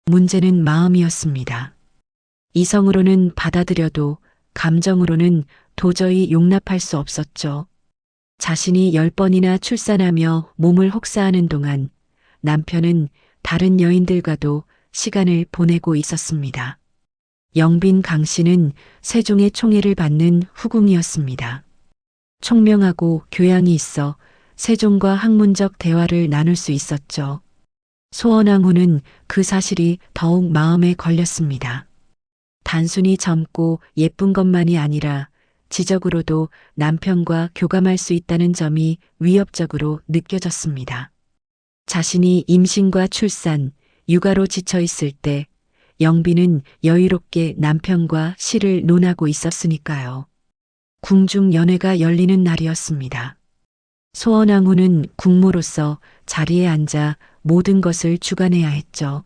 문제는 마음이었습니다. 이성으로는 받아들여도 감정으로는 도저히 용납할 수 없었죠. 자신이 10번이나 출산하며 몸을 혹사하는 동안 남편은 다른 여인들과도 시간을 보내고 있었습니다. 영빈 강 씨는 세종의 총애를 받는 후궁이었습니다. 총명하고 교양이 있어 세종과 학문적 대화를 나눌 수 있었죠. 소원왕후는 그 사실이 더욱 마음에 걸렸습니다. 단순히 젊고 예쁜 것만이 아니라 지적으로도 남편과 교감할 수 있다는 점이 위협적으로 느껴졌습니다. 자신이 임신과 출산, 육아로 지쳐 있을 때 영빈은 여유롭게 남편과 시를 논하고 있었으니까요. 궁중 연회가 열리는 날이었습니다. 소원왕후는 국모로서 자리에 앉아 모든 것을 주관해야 했죠.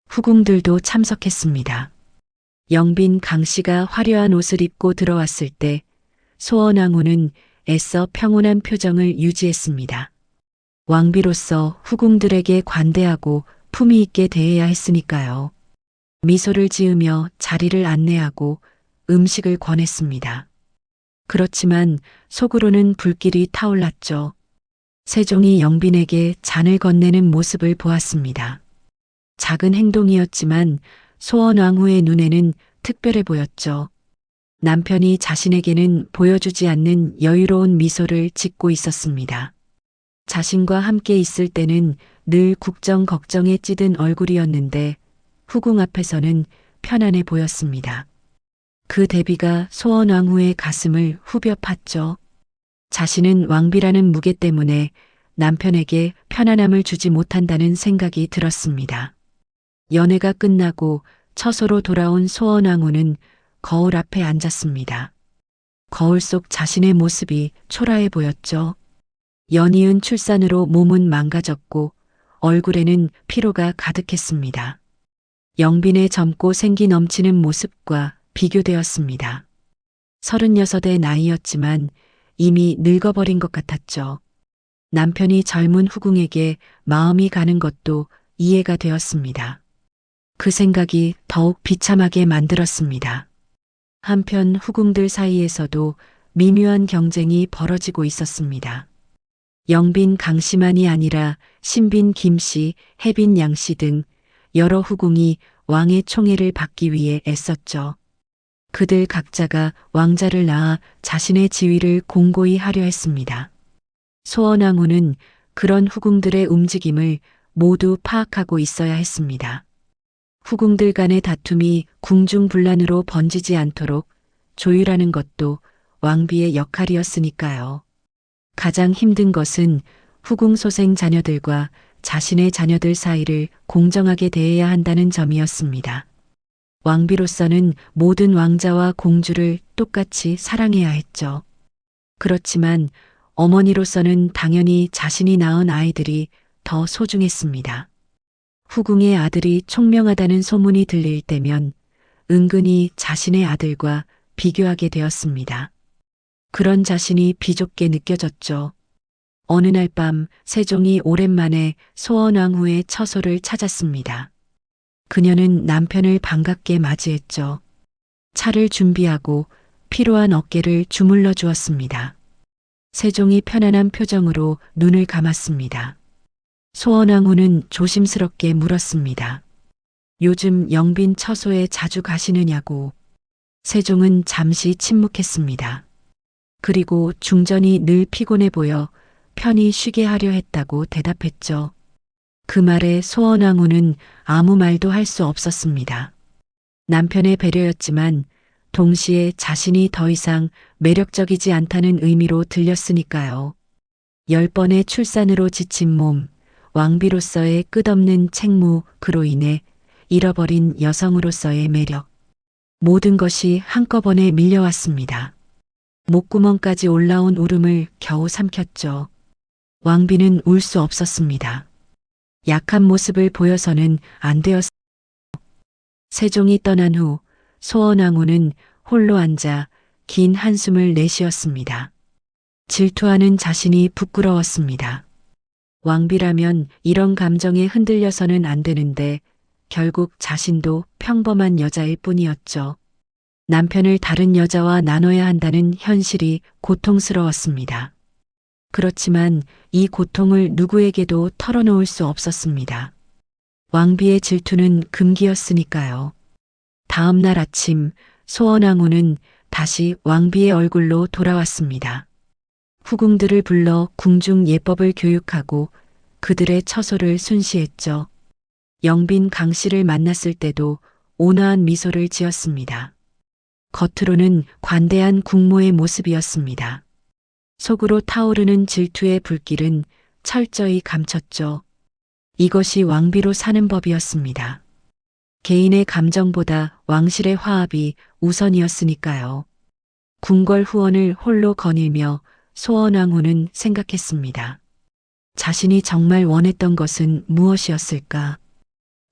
후궁들도 참석했습니다. 영빈 강 씨가 화려한 옷을 입고 들어왔을 때 소원왕후는 애써 평온한 표정을 유지했습니다. 왕비로서 후궁들에게 관대하고 품위 있게 대해야 했으니까요. 미소를 지으며 자리를 안내하고 음식을 권했습니다. 그렇지만 속으로는 불길이 타올랐죠. 세종이 영빈에게 잔을 건네는 모습을 보았습니다. 작은 행동이었지만 소원왕후의 눈에는 특별해 보였죠. 남편이 자신에게는 보여주지 않는 여유로운 미소를 짓고 있었습니다. 자신과 함께 있을 때는 늘 국정 걱정에 찌든 얼굴이었는데 후궁 앞에서는 편안해 보였습니다. 그 대비가 소원왕후의 가슴을 후벼 팠죠. 자신은 왕비라는 무게 때문에 남편에게 편안함을 주지 못한다는 생각이 들었습니다. 연회가 끝나고 처소로 돌아온 소원왕후는 거울 앞에 앉았습니다. 거울 속 자신의 모습이 초라해 보였죠. 연이은 출산으로 몸은 망가졌고 얼굴에는 피로가 가득했습니다. 영빈의 젊고 생기 넘치는 모습과 비교되었습니다. 36의 나이였지만 이미 늙어버린 것 같았죠. 남편이 젊은 후궁에게 마음이 가는 것도 이해가 되었습니다. 그 생각이 더욱 비참하게 만들었습니다. 한편 후궁들 사이에서도 미묘한 경쟁이 벌어지고 있었습니다. 영빈 강 씨만이 아니라 신빈 김 씨, 혜빈 양 씨 등 여러 후궁이 왕의 총애를 받기 위해 애썼죠. 그들 각자가 왕자를 낳아 자신의 지위를 공고히 하려 했습니다. 소원왕후는 그런 후궁들의 움직임을 모두 파악하고 있어야 했습니다. 후궁들 간의 다툼이 궁중분란으로 번지지 않도록 조율하는 것도 왕비의 역할이었으니까요. 가장 힘든 것은 후궁 소생 자녀들과 자신의 자녀들 사이를 공정하게 대해야 한다는 점이었습니다. 왕비로서는 모든 왕자와 공주를 똑같이 사랑해야 했죠. 그렇지만 어머니로서는 당연히 자신이 낳은 아이들이 더 소중했습니다. 후궁의 아들이 총명하다는 소문이 들릴 때면 은근히 자신의 아들과 비교하게 되었습니다. 그런 자신이 비좁게 느껴졌죠. 어느 날 밤 세종이 오랜만에 소원왕후의 처소를 찾았습니다. 그녀는 남편을 반갑게 맞이했죠. 차를 준비하고 피로한 어깨를 주물러 주었습니다. 세종이 편안한 표정으로 눈을 감았습니다. 소원왕후는 조심스럽게 물었습니다. 요즘 영빈 처소에 자주 가시느냐고. 세종은 잠시 침묵했습니다. 그리고 중전이 늘 피곤해 보여 편히 쉬게 하려 했다고 대답했죠. 그 말에 소원왕후는 아무 말도 할 수 없었습니다. 남편의 배려였지만 동시에 자신이 더 이상 매력적이지 않다는 의미로 들렸으니까요. 10번의 출산으로 지친 몸, 왕비로서의 끝없는 책무, 그로 인해 잃어버린 여성으로서의 매력. 모든 것이 한꺼번에 밀려왔습니다. 목구멍까지 올라온 울음을 겨우 삼켰죠. 왕비는 울 수 없었습니다. 약한 모습을 보여서는 안 되었습니다. 세종이 떠난 후 소원왕후는 홀로 앉아 긴 한숨을 내쉬었습니다. 질투하는 자신이 부끄러웠습니다. 왕비라면 이런 감정에 흔들려서는 안 되는데 결국 자신도 평범한 여자일 뿐이었죠. 남편을 다른 여자와 나눠야 한다는 현실이 고통스러웠습니다. 그렇지만 이 고통을 누구에게도 털어놓을 수 없었습니다. 왕비의 질투는 금기였으니까요. 다음 날 아침 소원왕후는 다시 왕비의 얼굴로 돌아왔습니다. 후궁들을 불러 궁중 예법을 교육하고 그들의 처소를 순시했죠. 영빈 강 씨를 만났을 때도 온화한 미소를 지었습니다. 겉으로는 관대한 국모의 모습이었습니다. 속으로 타오르는 질투의 불길은 철저히 감췄죠. 이것이 왕비로 사는 법이었습니다. 개인의 감정보다 왕실의 화합이 우선이었으니까요. 궁궐 후원을 홀로 거닐며 소원왕후는 생각했습니다. 자신이 정말 원했던 것은 무엇이었을까?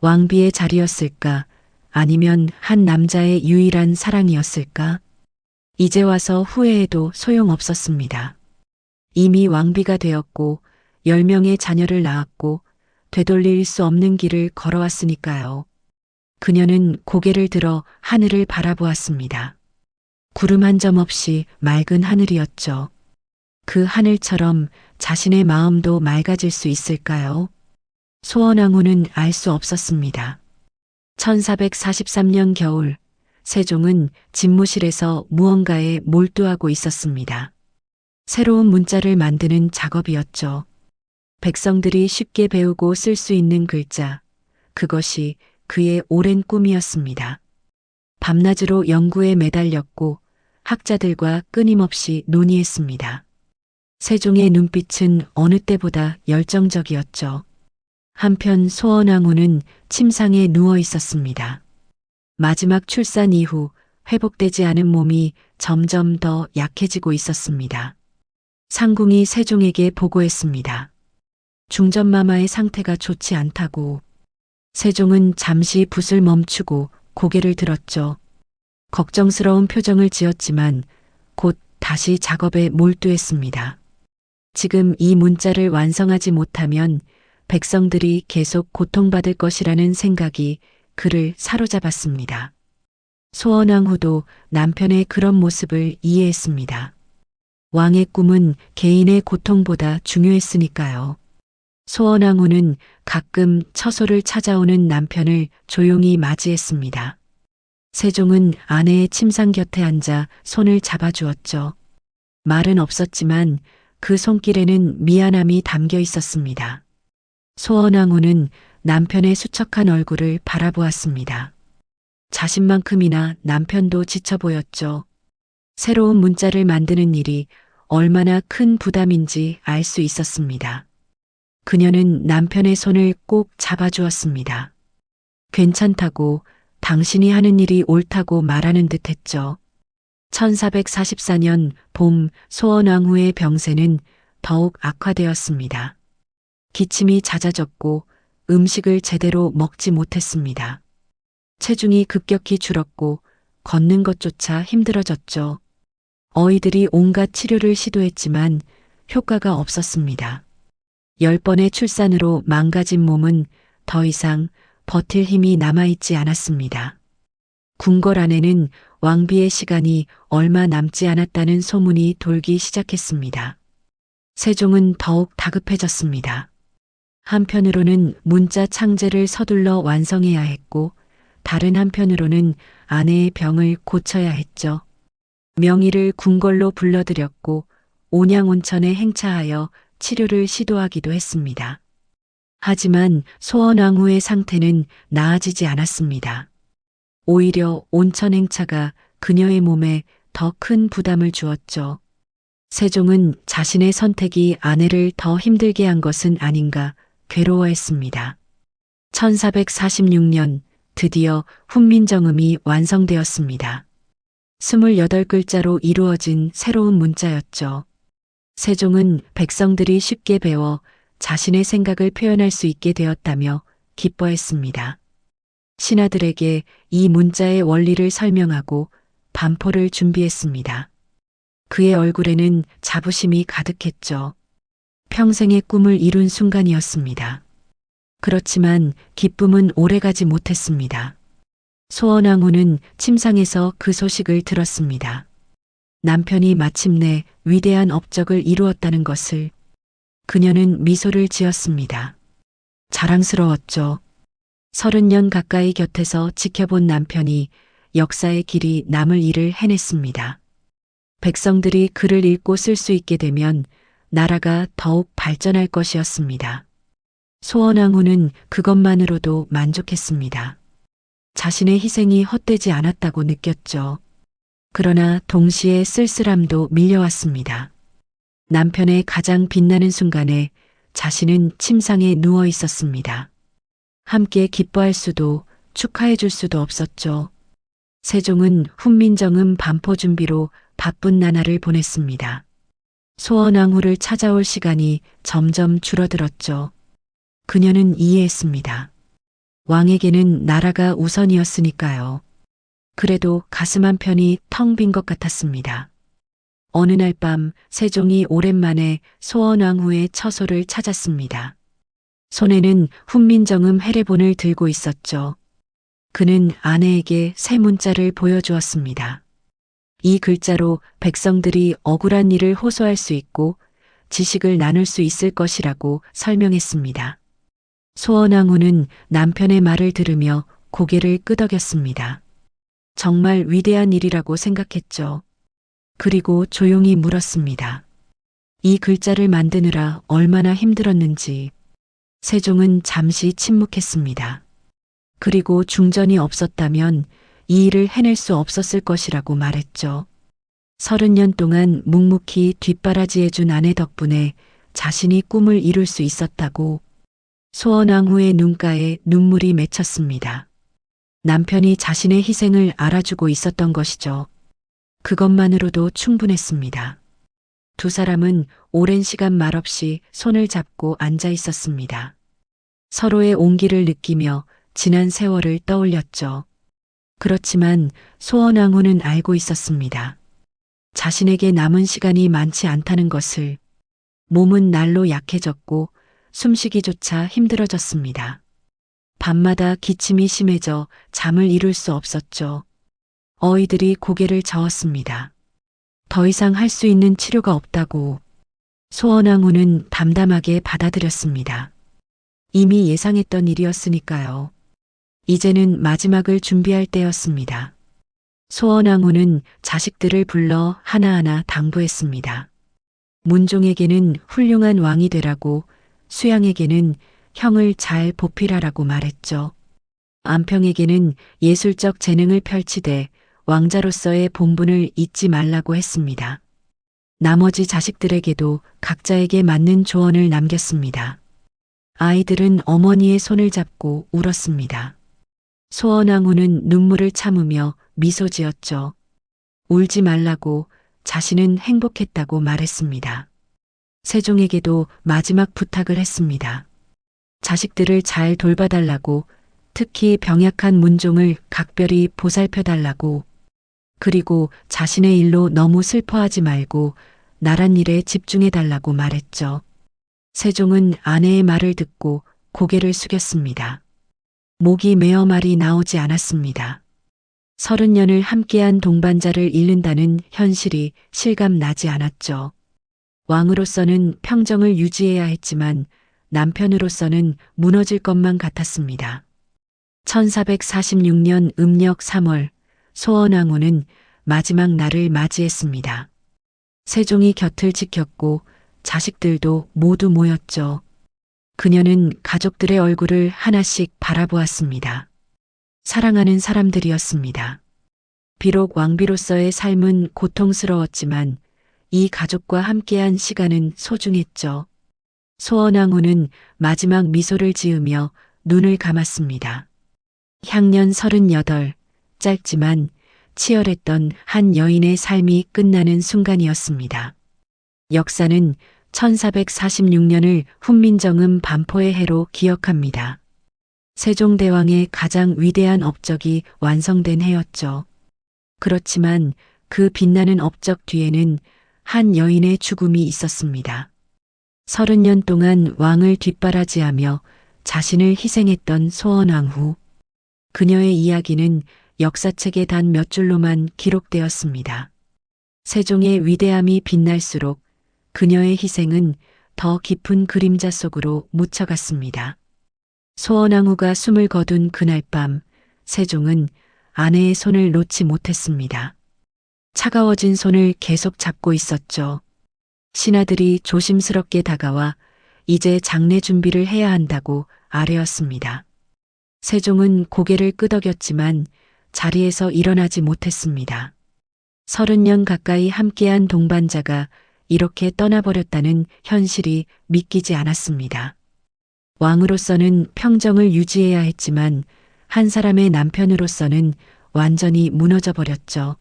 왕비의 자리였을까? 아니면 한 남자의 유일한 사랑이었을까? 이제 와서 후회해도 소용없었습니다. 이미 왕비가 되었고 10명의 자녀를 낳았고 되돌릴 수 없는 길을 걸어왔으니까요. 그녀는 고개를 들어 하늘을 바라보았습니다. 구름 한 점 없이 맑은 하늘이었죠. 그 하늘처럼 자신의 마음도 맑아질 수 있을까요? 소원왕후는 알 수 없었습니다. 1443년 겨울, 세종은 집무실에서 무언가에 몰두하고 있었습니다. 새로운 문자를 만드는 작업이었죠. 백성들이 쉽게 배우고 쓸 수 있는 글자, 그것이 그의 오랜 꿈이었습니다. 밤낮으로 연구에 매달렸고 학자들과 끊임없이 논의했습니다. 세종의 눈빛은 어느 때보다 열정적이었죠. 한편 소원왕후는 침상에 누워 있었습니다. 마지막 출산 이후 회복되지 않은 몸이 점점 더 약해지고 있었습니다. 상궁이 세종에게 보고했습니다. 중전마마의 상태가 좋지 않다고. 세종은 잠시 붓을 멈추고 고개를 들었죠. 걱정스러운 표정을 지었지만 곧 다시 작업에 몰두했습니다. 지금 이 문자를 완성하지 못하면 백성들이 계속 고통받을 것이라는 생각이 그를 사로잡았습니다. 소원왕후도 남편의 그런 모습을 이해했습니다. 왕의 꿈은 개인의 고통보다 중요했으니까요. 소원왕후는 가끔 처소를 찾아오는 남편을 조용히 맞이했습니다. 세종은 아내의 침상 곁에 앉아 손을 잡아주었죠. 말은 없었지만 그 손길에는 미안함이 담겨 있었습니다. 소원왕후는 남편의 수척한 얼굴을 바라보았습니다. 자신만큼이나 남편도 지쳐 보였죠. 새로운 문자를 만드는 일이 얼마나 큰 부담인지 알 수 있었습니다. 그녀는 남편의 손을 꼭 잡아주었습니다. 괜찮다고, 당신이 하는 일이 옳다고 말하는 듯 했죠. 1444년 봄 소원왕후의 병세는 더욱 악화되었습니다. 기침이 잦아졌고 음식을 제대로 먹지 못했습니다. 체중이 급격히 줄었고 걷는 것조차 힘들어졌죠. 어이들이 온갖 치료를 시도했지만 효과가 없었습니다. 10번의 출산으로 망가진 몸은 더 이상 버틸 힘이 남아있지 않았습니다. 궁궐 안에는 왕비의 시간이 얼마 남지 않았다는 소문이 돌기 시작했습니다. 세종은 더욱 다급해졌습니다. 한편으로는 문자 창제를 서둘러 완성해야 했고 다른 한편으로는 아내의 병을 고쳐야 했죠. 명의를 궁궐로 불러들였고 온양온천에 행차하여 치료를 시도하기도 했습니다. 하지만 소원왕후의 상태는 나아지지 않았습니다. 오히려 온천 행차가 그녀의 몸에 더 큰 부담을 주었죠. 세종은 자신의 선택이 아내를 더 힘들게 한 것은 아닌가 괴로워했습니다. 1446년 드디어 훈민정음이 완성되었습니다. 28글자로 이루어진 새로운 문자였죠. 세종은 백성들이 쉽게 배워 자신의 생각을 표현할 수 있게 되었다며 기뻐했습니다. 신하들에게 이 문자의 원리를 설명하고 반포를 준비했습니다. 그의 얼굴에는 자부심이 가득했죠. 평생의 꿈을 이룬 순간이었습니다. 그렇지만 기쁨은 오래가지 못했습니다. 소원왕후는 침상에서 그 소식을 들었습니다. 남편이 마침내 위대한 업적을 이루었다는 것을. 그녀는 미소를 지었습니다. 자랑스러웠죠. 30년 가까이 곁에서 지켜본 남편이 역사의 길이 남을 일을 해냈습니다. 백성들이 글을 읽고 쓸 수 있게 되면 나라가 더욱 발전할 것이었습니다. 소원왕후는 그것만으로도 만족했습니다. 자신의 희생이 헛되지 않았다고 느꼈죠. 그러나 동시에 쓸쓸함도 밀려왔습니다. 남편의 가장 빛나는 순간에 자신은 침상에 누워 있었습니다. 함께 기뻐할 수도 축하해 줄 수도 없었죠. 세종은 훈민정음 반포 준비로 바쁜 나날을 보냈습니다. 소원왕후를 찾아올 시간이 점점 줄어들었죠. 그녀는 이해했습니다. 왕에게는 나라가 우선이었으니까요. 그래도 가슴 한편이 텅 빈 것 같았습니다. 어느 날 밤 세종이 오랜만에 소원왕후의 처소를 찾았습니다. 손에는 훈민정음 해례본을 들고 있었죠. 그는 아내에게 새 문자를 보여주었습니다. 이 글자로 백성들이 억울한 일을 호소할 수 있고 지식을 나눌 수 있을 것이라고 설명했습니다. 소원왕후는 남편의 말을 들으며 고개를 끄덕였습니다. 정말 위대한 일이라고 생각했죠. 그리고 조용히 물었습니다. 이 글자를 만드느라 얼마나 힘들었는지. 세종은 잠시 침묵했습니다. 그리고 중전이 없었다면 이 일을 해낼 수 없었을 것이라고 말했죠. 30년 동안 묵묵히 뒷바라지해준 아내 덕분에 자신이 꿈을 이룰 수 있었다고. 소원왕후의 눈가에 눈물이 맺혔습니다. 남편이 자신의 희생을 알아주고 있었던 것이죠. 그것만으로도 충분했습니다. 두 사람은 오랜 시간 말없이 손을 잡고 앉아 있었습니다. 서로의 온기를 느끼며 지난 세월을 떠올렸죠. 그렇지만 소원왕후는 알고 있었습니다. 자신에게 남은 시간이 많지 않다는 것을. 몸은 날로 약해졌고 숨쉬기조차 힘들어졌습니다. 밤마다 기침이 심해져 잠을 이룰 수 없었죠. 어이들이 고개를 저었습니다. 더 이상 할 수 있는 치료가 없다고. 소원왕후는 담담하게 받아들였습니다. 이미 예상했던 일이었으니까요. 이제는 마지막을 준비할 때였습니다. 소원왕후는 자식들을 불러 하나하나 당부했습니다. 문종에게는 훌륭한 왕이 되라고, 수양에게는 형을 잘 보필하라고 말했죠. 안평에게는 예술적 재능을 펼치되 왕자로서의 본분을 잊지 말라고 했습니다. 나머지 자식들에게도 각자에게 맞는 조언을 남겼습니다. 아이들은 어머니의 손을 잡고 울었습니다. 소원왕후는 눈물을 참으며 미소 지었죠. 울지 말라고, 자신은 행복했다고 말했습니다. 세종에게도 마지막 부탁을 했습니다. 자식들을 잘 돌봐달라고, 특히 병약한 문종을 각별히 보살펴달라고. 그리고 자신의 일로 너무 슬퍼하지 말고 나란 일에 집중해달라고 말했죠. 세종은 아내의 말을 듣고 고개를 숙였습니다. 목이 메어 말이 나오지 않았습니다. 30년을 함께한 동반자를 잃는다는 현실이 실감나지 않았죠. 왕으로서는 평정을 유지해야 했지만 남편으로서는 무너질 것만 같았습니다. 1446년 음력 3월 소원왕후는 마지막 날을 맞이했습니다. 세종이 곁을 지켰고 자식들도 모두 모였죠. 그녀는 가족들의 얼굴을 하나씩 바라보았습니다. 사랑하는 사람들이었습니다. 비록 왕비로서의 삶은 고통스러웠지만 이 가족과 함께한 시간은 소중했죠. 소원왕후는 마지막 미소를 지으며 눈을 감았습니다. 향년 38, 짧지만 치열했던 한 여인의 삶이 끝나는 순간이었습니다. 역사는 1446년을 훈민정음 반포의 해로 기억합니다. 세종대왕의 가장 위대한 업적이 완성된 해였죠. 그렇지만 그 빛나는 업적 뒤에는 한 여인의 죽음이 있었습니다. 30년 동안 왕을 뒷바라지하며 자신을 희생했던 소원왕후. 그녀의 이야기는 역사책에 단 몇 줄로만 기록되었습니다. 세종의 위대함이 빛날수록 그녀의 희생은 더 깊은 그림자 속으로 묻혀갔습니다. 소원왕후가 숨을 거둔 그날 밤, 세종은 아내의 손을 놓지 못했습니다. 차가워진 손을 계속 잡고 있었죠. 신하들이 조심스럽게 다가와 이제 장례 준비를 해야 한다고 아뢰었습니다. 세종은 고개를 끄덕였지만 자리에서 일어나지 못했습니다. 30년 가까이 함께한 동반자가 이렇게 떠나버렸다는 현실이 믿기지 않았습니다. 왕으로서는 평정을 유지해야 했지만 한 사람의 남편으로서는 완전히 무너져 버렸죠.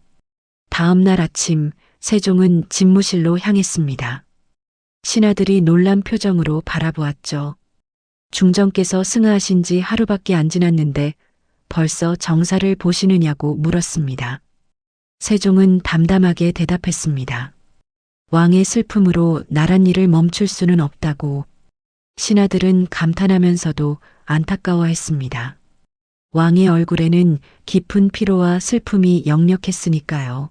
다음 날 아침 세종은 집무실로 향했습니다. 신하들이 놀란 표정으로 바라보았죠. 중정께서 승하하신 지 하루밖에 안 지났는데 벌써 정사를 보시느냐고 물었습니다. 세종은 담담하게 대답했습니다. 왕의 슬픔으로 나란 일을 멈출 수는 없다고. 신하들은 감탄하면서도 안타까워했습니다. 왕의 얼굴에는 깊은 피로와 슬픔이 역력했으니까요.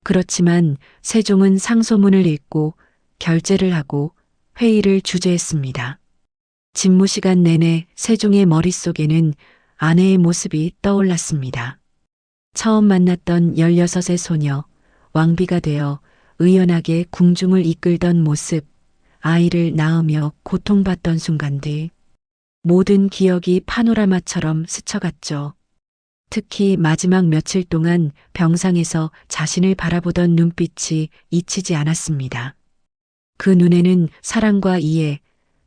그렇지만 세종은 상소문을 읽고 결재를 하고 회의를 주재했습니다. 집무 시간 내내 세종의 머릿속에는 아내의 모습이 떠올랐습니다. 처음 만났던 16의 소녀, 왕비가 되어 의연하게 궁중을 이끌던 모습, 아이를 낳으며 고통받던 순간들, 모든 기억이 파노라마처럼 스쳐갔죠. 특히 마지막 며칠 동안 병상에서 자신을 바라보던 눈빛이 잊히지 않았습니다. 그 눈에는 사랑과 이해,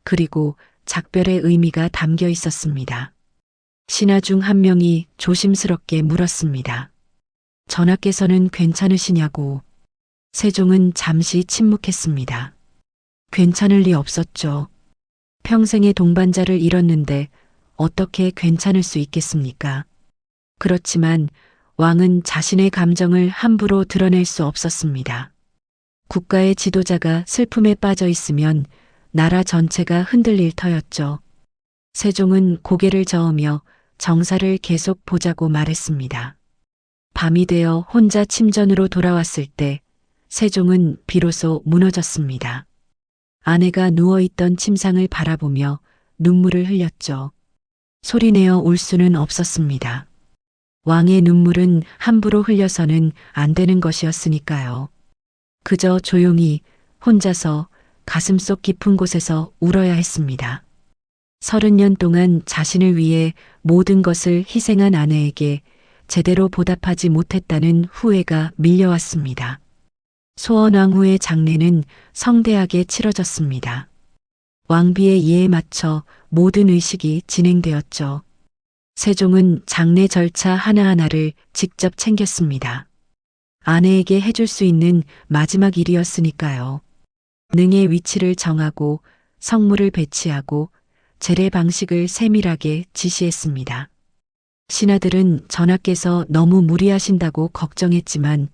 그리고 작별의 의미가 담겨 있었습니다. 신하 중 한 명이 조심스럽게 물었습니다. 전하께서는 괜찮으시냐고. 세종은 잠시 침묵했습니다. 괜찮을 리 없었죠. 평생의 동반자를 잃었는데 어떻게 괜찮을 수 있겠습니까? 그렇지만 왕은 자신의 감정을 함부로 드러낼 수 없었습니다. 국가의 지도자가 슬픔에 빠져 있으면 나라 전체가 흔들릴 터였죠. 세종은 고개를 저으며 정사를 계속 보자고 말했습니다. 밤이 되어 혼자 침전으로 돌아왔을 때 세종은 비로소 무너졌습니다. 아내가 누워있던 침상을 바라보며 눈물을 흘렸죠. 소리내어 울 수는 없었습니다. 왕의 눈물은 함부로 흘려서는 안 되는 것이었으니까요. 그저 조용히 혼자서 가슴속 깊은 곳에서 울어야 했습니다. 30년 동안 자신을 위해 모든 것을 희생한 아내에게 제대로 보답하지 못했다는 후회가 밀려왔습니다. 소원왕후의 장례는 성대하게 치러졌습니다. 왕비의 예에 맞춰 모든 의식이 진행되었죠. 세종은 장례 절차 하나하나를 직접 챙겼습니다. 아내에게 해줄 수 있는 마지막 일이었으니까요. 능의 위치를 정하고 성물을 배치하고 제례 방식을 세밀하게 지시했습니다. 신하들은 전하께서 너무 무리하신다고 걱정했지만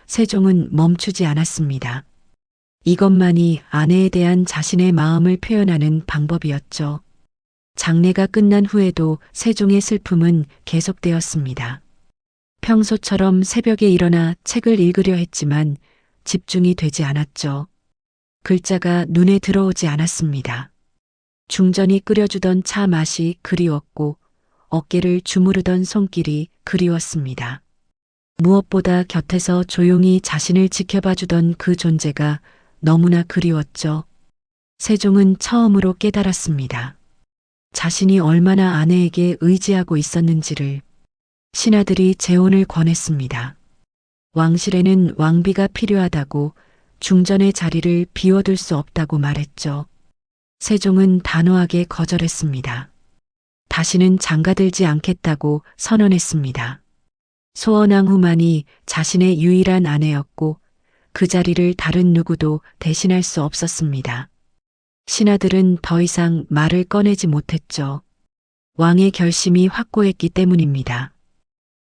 세종은 멈추지 않았습니다. 이것만이 아내에 대한 자신의 마음을 표현하는 방법이었죠. 장례가 끝난 후에도 세종의 슬픔은 계속되었습니다. 평소처럼 새벽에 일어나 책을 읽으려 했지만 집중이 되지 않았죠. 글자가 눈에 들어오지 않았습니다. 중전이 끓여주던 차 맛이 그리웠고 어깨를 주무르던 손길이 그리웠습니다. 무엇보다 곁에서 조용히 자신을 지켜봐주던 그 존재가 너무나 그리웠죠. 세종은 처음으로 깨달았습니다. 자신이 얼마나 아내에게 의지하고 있었는지를. 신하들이 재혼을 권했습니다. 왕실에는 왕비가 필요하다고 중전의 자리를 비워둘 수 없다고 말했죠. 세종은 단호하게 거절했습니다. 다시는 장가들지 않겠다고 선언했습니다. 소원왕후만이 자신의 유일한 아내였고 그 자리를 다른 누구도 대신할 수 없었습니다. 신하들은 더 이상 말을 꺼내지 못했죠. 왕의 결심이 확고했기 때문입니다.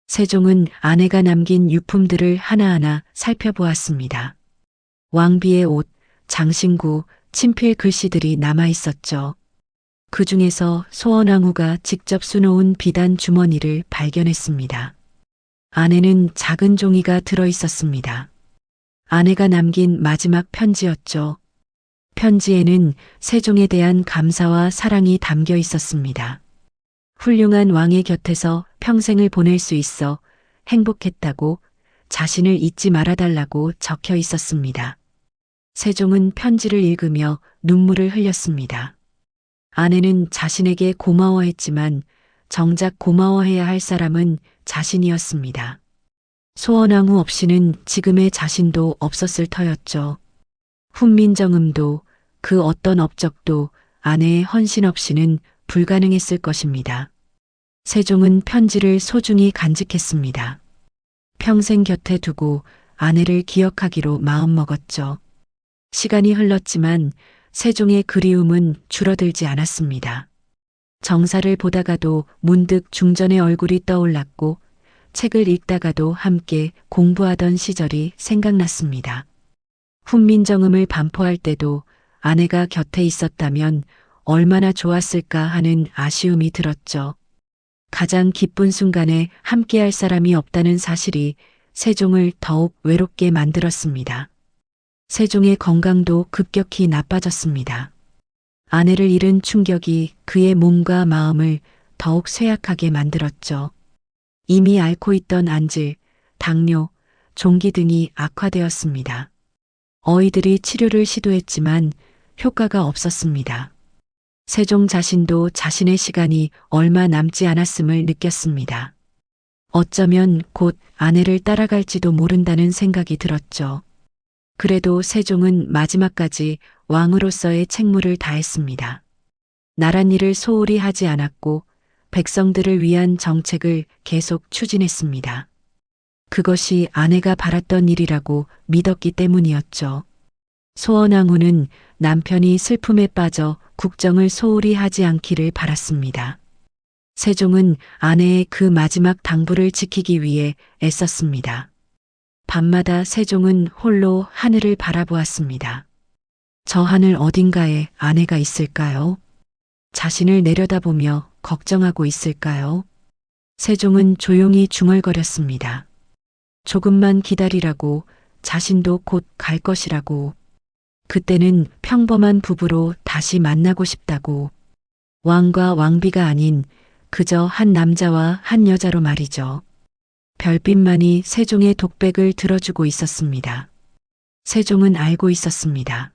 세종은 아내가 남긴 유품들을 하나하나 살펴보았습니다. 왕비의 옷, 장신구, 친필 글씨들이 남아 있었죠. 그 중에서 소원왕후가 직접 수놓은 비단 주머니를 발견했습니다. 안에는 작은 종이가 들어 있었습니다. 아내가 남긴 마지막 편지였죠. 편지에는 세종에 대한 감사와 사랑이 담겨 있었습니다. 훌륭한 왕의 곁에서 평생을 보낼 수 있어 행복했다고, 자신을 잊지 말아달라고 적혀 있었습니다. 세종은 편지를 읽으며 눈물을 흘렸습니다. 아내는 자신에게 고마워했지만 정작 고마워해야 할 사람은 자신이었습니다. 소원왕후 없이는 지금의 자신도 없었을 터였죠. 훈민정음도 그 어떤 업적도 아내의 헌신 없이는 불가능했을 것입니다. 세종은 편지를 소중히 간직했습니다. 평생 곁에 두고 아내를 기억하기로 마음먹었죠. 시간이 흘렀지만 세종의 그리움은 줄어들지 않았습니다. 정사를 보다가도 문득 중전의 얼굴이 떠올랐고, 책을 읽다가도 함께 공부하던 시절이 생각났습니다. 훈민정음을 반포할 때도 아내가 곁에 있었다면 얼마나 좋았을까 하는 아쉬움이 들었죠. 가장 기쁜 순간에 함께할 사람이 없다는 사실이 세종을 더욱 외롭게 만들었습니다. 세종의 건강도 급격히 나빠졌습니다. 아내를 잃은 충격이 그의 몸과 마음을 더욱 쇠약하게 만들었죠. 이미 앓고 있던 안질, 당뇨, 종기 등이 악화되었습니다. 어이들이 치료를 시도했지만 효과가 없었습니다. 세종 자신도 자신의 시간이 얼마 남지 않았음을 느꼈습니다. 어쩌면 곧 아내를 따라갈지도 모른다는 생각이 들었죠. 그래도 세종은 마지막까지 왕으로서의 책무를 다했습니다. 나란 일을 소홀히 하지 않았고 백성들을 위한 정책을 계속 추진했습니다. 그것이 아내가 바랐던 일이라고 믿었기 때문이었죠. 소원왕후는 남편이 슬픔에 빠져 국정을 소홀히 하지 않기를 바랐습니다. 세종은 아내의 그 마지막 당부를 지키기 위해 애썼습니다. 밤마다 세종은 홀로 하늘을 바라보았습니다. 저 하늘 어딘가에 아내가 있을까요? 자신을 내려다보며 걱정하고 있을까요? 세종은 조용히 중얼거렸습니다. 조금만 기다리라고, 자신도 곧 갈 것이라고. 그때는 평범한 부부로 다시 만나고 싶다고. 왕과 왕비가 아닌 그저 한 남자와 한 여자로 말이죠. 별빛만이 세종의 독백을 들어주고 있었습니다. 세종은 알고 있었습니다.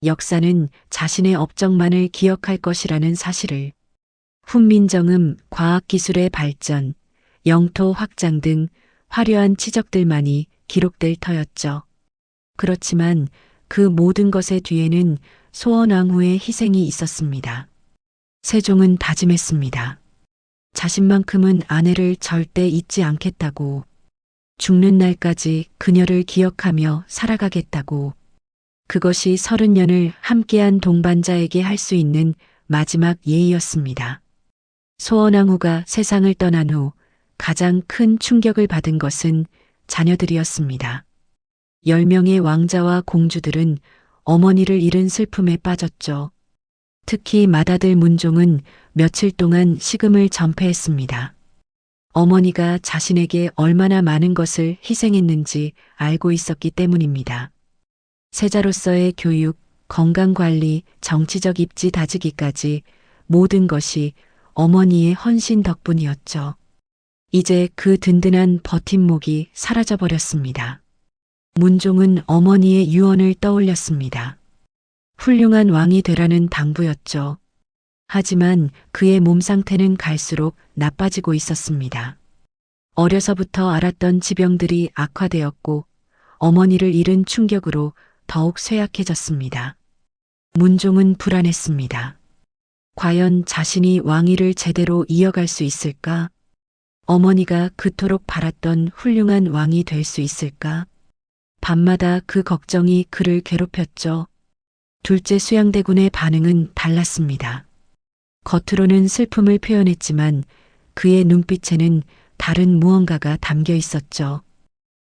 역사는 자신의 업적만을 기억할 것이라는 사실을. 훈민정음, 과학기술의 발전, 영토 확장 등 화려한 치적들만이 기록될 터였죠. 그렇지만 그 모든 것의 뒤에는 소원왕후의 희생이 있었습니다. 세종은 다짐했습니다. 자신만큼은 아내를 절대 잊지 않겠다고. 죽는 날까지 그녀를 기억하며 살아가겠다고. 그것이 30년을 함께한 동반자에게 할 수 있는 마지막 예의였습니다. 소원왕후가 세상을 떠난 후 가장 큰 충격을 받은 것은 자녀들이었습니다. 10명의 왕자와 공주들은 어머니를 잃은 슬픔에 빠졌죠. 특히 맏아들 문종은 며칠 동안 식음을 전폐했습니다. 어머니가 자신에게 얼마나 많은 것을 희생했는지 알고 있었기 때문입니다. 세자로서의 교육, 건강관리, 정치적 입지 다지기까지 모든 것이 어머니의 헌신 덕분이었죠. 이제 그 든든한 버팀목이 사라져버렸습니다. 문종은 어머니의 유언을 떠올렸습니다. 훌륭한 왕이 되라는 당부였죠. 하지만 그의 몸 상태는 갈수록 나빠지고 있었습니다. 어려서부터 앓았던 지병들이 악화되었고 어머니를 잃은 충격으로 더욱 쇠약해졌습니다. 문종은 불안했습니다. 과연 자신이 왕위를 제대로 이어갈 수 있을까? 어머니가 그토록 바랐던 훌륭한 왕이 될 수 있을까? 밤마다 그 걱정이 그를 괴롭혔죠. 둘째 수양대군의 반응은 달랐습니다. 겉으로는 슬픔을 표현했지만 그의 눈빛에는 다른 무언가가 담겨 있었죠.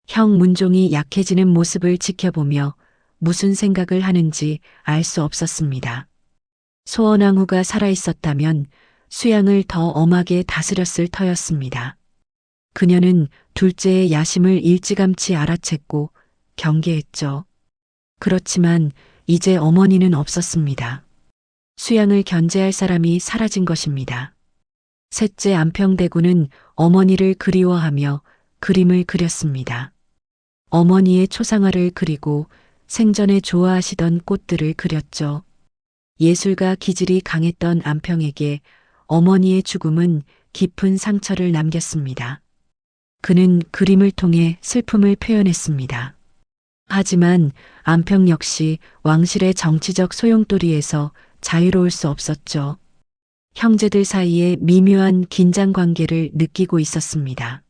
형 문종이 약해지는 모습을 지켜보며 무슨 생각을 하는지 알 수 없었습니다. 소원왕후가 살아있었다면 수양을 더 엄하게 다스렸을 터였습니다. 그녀는 둘째의 야심을 일찌감치 알아챘고 경계했죠. 그렇지만 이제 어머니는 없었습니다. 수양을 견제할 사람이 사라진 것입니다. 셋째 안평대군은 어머니를 그리워하며 그림을 그렸습니다. 어머니의 초상화를 그리고 생전에 좋아하시던 꽃들을 그렸죠. 예술가 기질이 강했던 안평에게 어머니의 죽음은 깊은 상처를 남겼습니다. 그는 그림을 통해 슬픔을 표현했습니다. 하지만 안평 역시 왕실의 정치적 소용돌이에서 자유로울 수 없었죠. 형제들 사이에 미묘한 긴장 관계를 느끼고 있었습니다.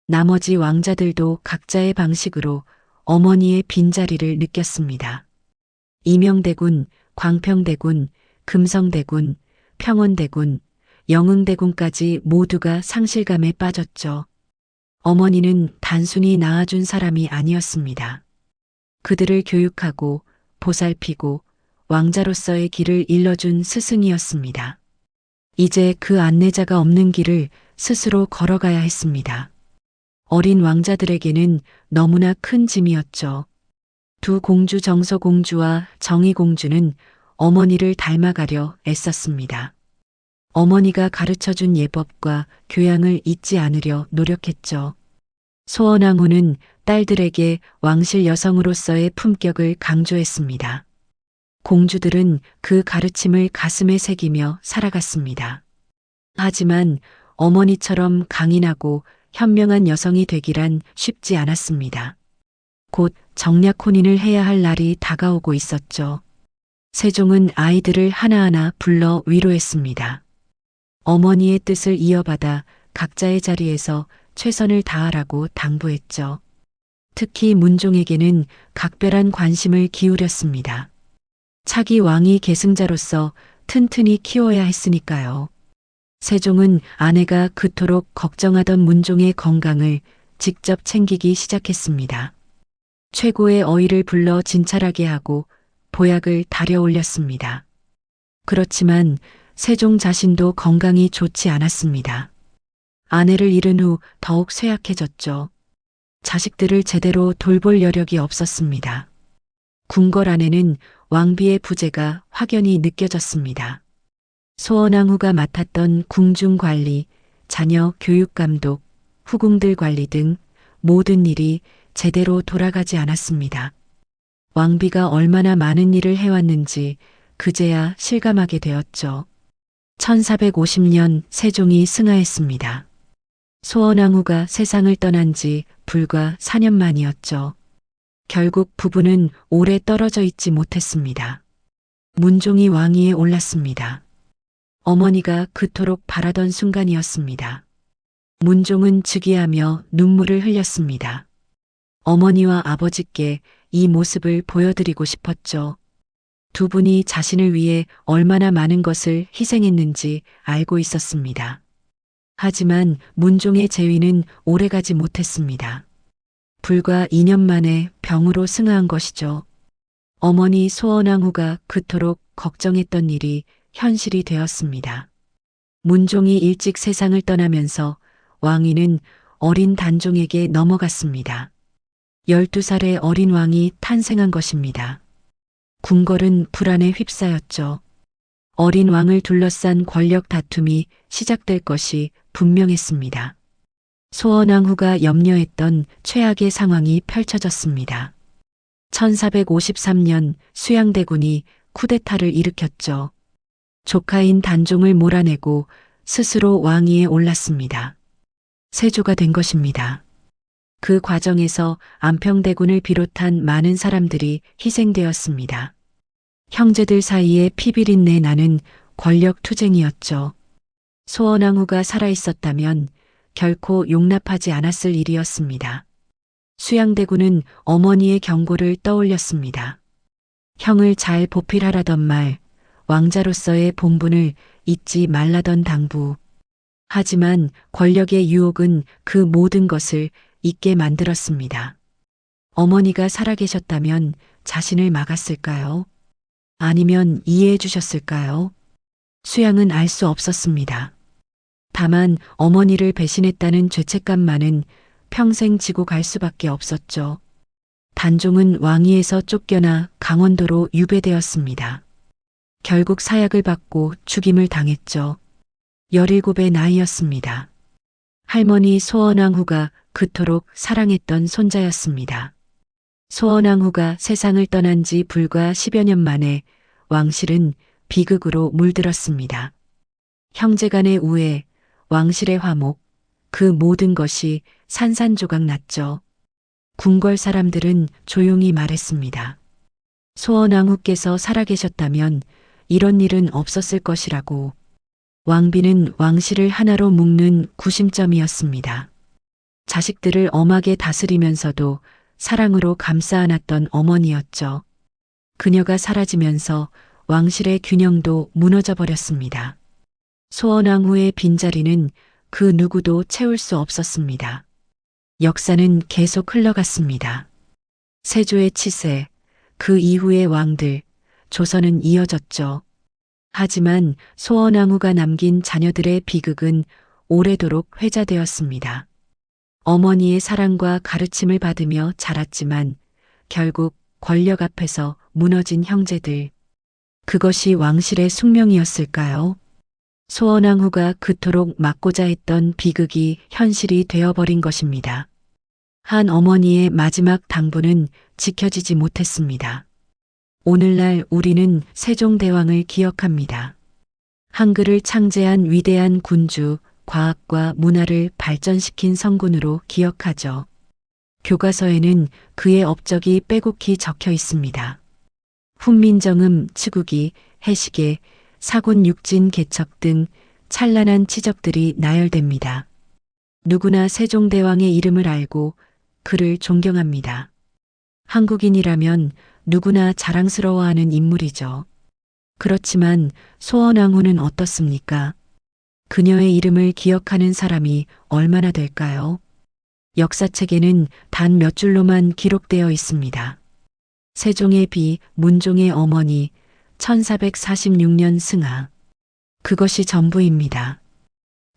나머지 왕자들도 각자의 방식으로 어머니의 빈자리를 느꼈습니다. 이명대군, 광평대군, 금성대군, 평원대군, 영흥대군까지 모두가 상실감에 빠졌죠. 어머니는 단순히 낳아준 사람이 아니었습니다. 그들을 교육하고 보살피고 왕자로서의 길을 일러준 스승이었습니다. 이제 그 안내자가 없는 길을 스스로 걸어가야 했습니다. 어린 왕자들에게는 너무나 큰 짐이었죠. 두 공주 정서공주와 정의공주는 어머니를 닮아가려 애썼습니다. 어머니가 가르쳐준 예법과 교양을 잊지 않으려 노력했죠. 소원왕후는 딸들에게 왕실 여성으로서의 품격을 강조했습니다. 공주들은 그 가르침을 가슴에 새기며 살아갔습니다. 하지만 어머니처럼 강인하고 현명한 여성이 되기란 쉽지 않았습니다. 곧 정략 혼인을 해야 할 날이 다가오고 있었죠. 세종은 아이들을 하나하나 불러 위로했습니다. 어머니의 뜻을 이어받아 각자의 자리에서 최선을 다하라고 당부했죠. 특히 문종에게는 각별한 관심을 기울였습니다. 차기 왕위 계승자로서 튼튼히 키워야 했으니까요. 세종은 아내가 그토록 걱정하던 문종의 건강을 직접 챙기기 시작했습니다. 최고의 어의를 불러 진찰하게 하고 보약을 달여 올렸습니다. 그렇지만 세종 자신도 건강이 좋지 않았습니다. 아내를 잃은 후 더욱 쇠약해졌죠. 자식들을 제대로 돌볼 여력이 없었습니다. 궁궐 안에는 왕비의 부재가 확연히 느껴졌습니다. 소원왕후가 맡았던 궁중관리, 자녀 교육감독, 후궁들 관리 등 모든 일이 제대로 돌아가지 않았습니다. 왕비가 얼마나 많은 일을 해왔는지 그제야 실감하게 되었죠. 1450년 세종이 승하했습니다. 소원왕후가 세상을 떠난 지 불과 4년 만이었죠. 결국 부부는 오래 떨어져 있지 못했습니다. 문종이 왕위에 올랐습니다. 어머니가 그토록 바라던 순간이었습니다. 문종은 즉위하며 눈물을 흘렸습니다. 어머니와 아버지께 이 모습을 보여드리고 싶었죠. 두 분이 자신을 위해 얼마나 많은 것을 희생했는지 알고 있었습니다. 하지만 문종의 재위는 오래가지 못했습니다. 불과 2년 만에 병으로 승하한 것이죠. 어머니 소원왕후가 그토록 걱정했던 일이 현실이 되었습니다. 문종이 일찍 세상을 떠나면서 왕위는 어린 단종에게 넘어갔습니다. 12살의 어린 왕이 탄생한 것입니다. 궁궐은 불안에 휩싸였죠. 어린 왕을 둘러싼 권력 다툼이 시작될 것이 분명했습니다. 소원왕후가 염려했던 최악의 상황이 펼쳐졌습니다. 1453년 수양대군이 쿠데타를 일으켰죠. 조카인 단종을 몰아내고 스스로 왕위에 올랐습니다. 세조가 된 것입니다. 그 과정에서 안평대군을 비롯한 많은 사람들이 희생되었습니다. 형제들 사이에 피비린내 나는 권력 투쟁이었죠. 소원왕후가 살아있었다면 결코 용납하지 않았을 일이었습니다. 수양대군은 어머니의 경고를 떠올렸습니다. 형을 잘 보필하라던 말, 왕자로서의 본분을 잊지 말라던 당부. 하지만 권력의 유혹은 그 모든 것을 잊게 만들었습니다. 어머니가 살아계셨다면 자신을 막았을까요? 아니면 이해해 주셨을까요? 수양은 알 수 없었습니다. 다만 어머니를 배신했다는 죄책감만은 평생 지고 갈 수밖에 없었죠. 단종은 왕위에서 쫓겨나 강원도로 유배되었습니다. 결국 사약을 받고 죽임을 당했죠. 17의 나이였습니다. 할머니 소원왕후가 그토록 사랑했던 손자였습니다. 소원왕후가 세상을 떠난 지 불과 10여 년 만에 왕실은 비극으로 물들었습니다. 형제간의 우애, 왕실의 화목, 그 모든 것이 산산조각 났죠. 궁궐 사람들은 조용히 말했습니다. 소원왕후께서 살아계셨다면 이런 일은 없었을 것이라고. 왕비는 왕실을 하나로 묶는 구심점이었습니다. 자식들을 엄하게 다스리면서도 사랑으로 감싸 안았던 어머니였죠. 그녀가 사라지면서 왕실의 균형도 무너져 버렸습니다. 소원왕후의 빈자리는 그 누구도 채울 수 없었습니다. 역사는 계속 흘러갔습니다. 세조의 치세, 그 이후의 왕들, 조선은 이어졌죠. 하지만 소원왕후가 남긴 자녀들의 비극은 오래도록 회자되었습니다. 어머니의 사랑과 가르침을 받으며 자랐지만 결국 권력 앞에서 무너진 형제들. 그것이 왕실의 숙명이었을까요? 소원왕후가 그토록 막고자 했던 비극이 현실이 되어버린 것입니다. 한 어머니의 마지막 당부는 지켜지지 못했습니다. 오늘날 우리는 세종대왕을 기억합니다. 한글을 창제한 위대한 군주, 과학과 문화를 발전시킨 성군으로 기억하죠. 교과서에는 그의 업적이 빼곡히 적혀 있습니다. 훈민정음, 치국이, 해시계, 사군 육진 개척 등 찬란한 치적들이 나열됩니다. 누구나 세종대왕의 이름을 알고 그를 존경합니다. 한국인이라면 누구나 자랑스러워하는 인물이죠. 그렇지만 소원왕후는 어떻습니까? 그녀의 이름을 기억하는 사람이 얼마나 될까요? 역사책에는 단 몇 줄로만 기록되어 있습니다. 세종의 비, 문종의 어머니, 1446년 승하. 그것이 전부입니다.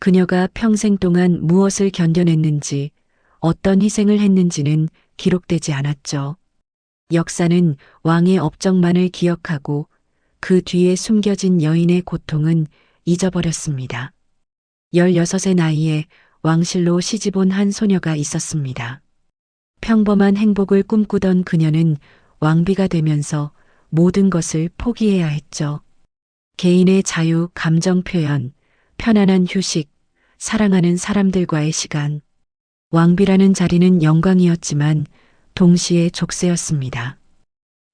그녀가 평생 동안 무엇을 견뎌냈는지, 어떤 희생을 했는지는 기록되지 않았죠. 역사는 왕의 업적만을 기억하고 그 뒤에 숨겨진 여인의 고통은 잊어버렸습니다. 16의 나이에 왕실로 시집온 한 소녀가 있었습니다. 평범한 행복을 꿈꾸던 그녀는 왕비가 되면서 모든 것을 포기해야 했죠. 개인의 자유, 감정 표현, 편안한 휴식, 사랑하는 사람들과의 시간. 왕비라는 자리는 영광이었지만 동시에 족쇄였습니다.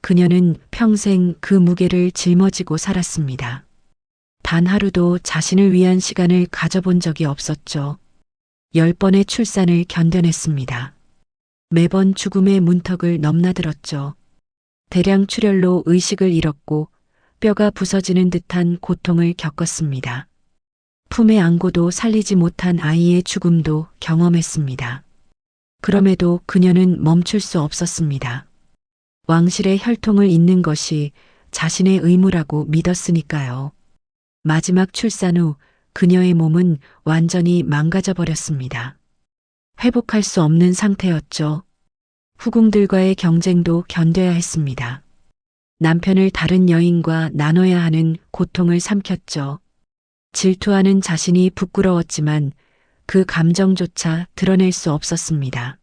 그녀는 평생 그 무게를 짊어지고 살았습니다. 단 하루도 자신을 위한 시간을 가져본 적이 없었죠. 10번의 출산을 견뎌냈습니다. 매번 죽음의 문턱을 넘나들었죠. 대량 출혈로 의식을 잃었고 뼈가 부서지는 듯한 고통을 겪었습니다. 품에 안고도 살리지 못한 아이의 죽음도 경험했습니다. 그럼에도 그녀는 멈출 수 없었습니다. 왕실의 혈통을 잇는 것이 자신의 의무라고 믿었으니까요. 마지막 출산 후 그녀의 몸은 완전히 망가져 버렸습니다. 회복할 수 없는 상태였죠. 후궁들과의 경쟁도 견뎌야 했습니다. 남편을 다른 여인과 나눠야 하는 고통을 삼켰죠. 질투하는 자신이 부끄러웠지만 그 감정조차 드러낼 수 없었습니다.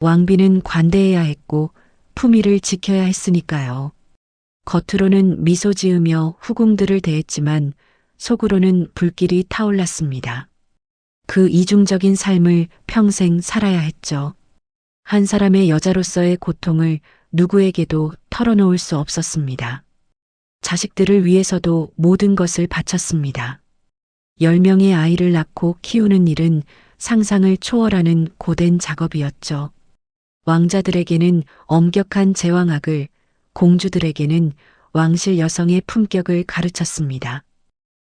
왕비는 관대해야 했고 품위를 지켜야 했으니까요. 겉으로는 미소 지으며 후궁들을 대했지만 속으로는 불길이 타올랐습니다. 그 이중적인 삶을 평생 살아야 했죠. 한 사람의 여자로서의 고통을 누구에게도 털어놓을 수 없었습니다. 자식들을 위해서도 모든 것을 바쳤습니다. 10명의 아이를 낳고 키우는 일은 상상을 초월하는 고된 작업이었죠. 왕자들에게는 엄격한 제왕학을, 공주들에게는 왕실 여성의 품격을 가르쳤습니다.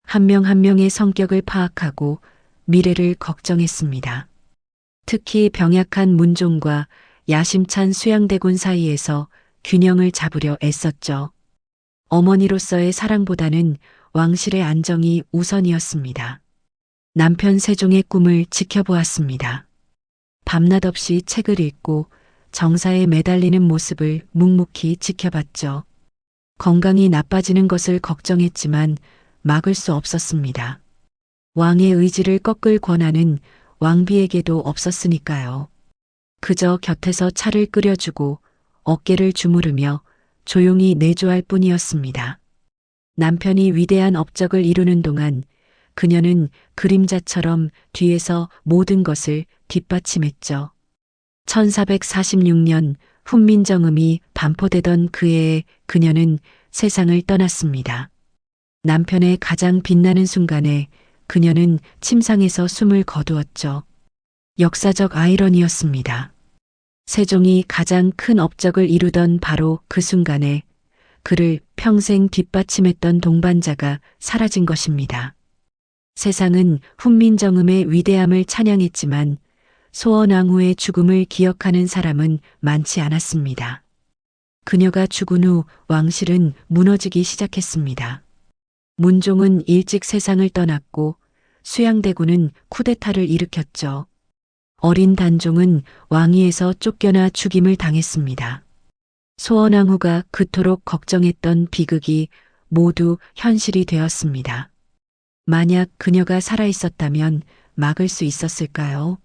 한 명 한 명의 성격을 파악하고 미래를 걱정했습니다. 특히 병약한 문종과 야심찬 수양대군 사이에서 균형을 잡으려 애썼죠. 어머니로서의 사랑보다는 왕실의 안정이 우선이었습니다. 남편 세종의 꿈을 지켜보았습니다. 밤낮 없이 책을 읽고 정사에 매달리는 모습을 묵묵히 지켜봤죠. 건강이 나빠지는 것을 걱정했지만 막을 수 없었습니다. 왕의 의지를 꺾을 권한은 왕비에게도 없었으니까요. 그저 곁에서 차를 끓여주고 어깨를 주무르며 조용히 내조할 뿐이었습니다. 남편이 위대한 업적을 이루는 동안 그녀는 그림자처럼 뒤에서 모든 것을 뒷받침했죠. 1446년 훈민정음이 반포되던 그 해에 그녀는 세상을 떠났습니다. 남편의 가장 빛나는 순간에 그녀는 침상에서 숨을 거두었죠. 역사적 아이러니였습니다. 세종이 가장 큰 업적을 이루던 바로 그 순간에 그를 평생 뒷받침했던 동반자가 사라진 것입니다. 세상은 훈민정음의 위대함을 찬양했지만 소원왕후의 죽음을 기억하는 사람은 많지 않았습니다. 그녀가 죽은 후 왕실은 무너지기 시작했습니다. 문종은 일찍 세상을 떠났고 수양대군은 쿠데타를 일으켰죠. 어린 단종은 왕위에서 쫓겨나 죽임을 당했습니다. 소원왕후가 그토록 걱정했던 비극이 모두 현실이 되었습니다. 만약 그녀가 살아있었다면 막을 수 있었을까요?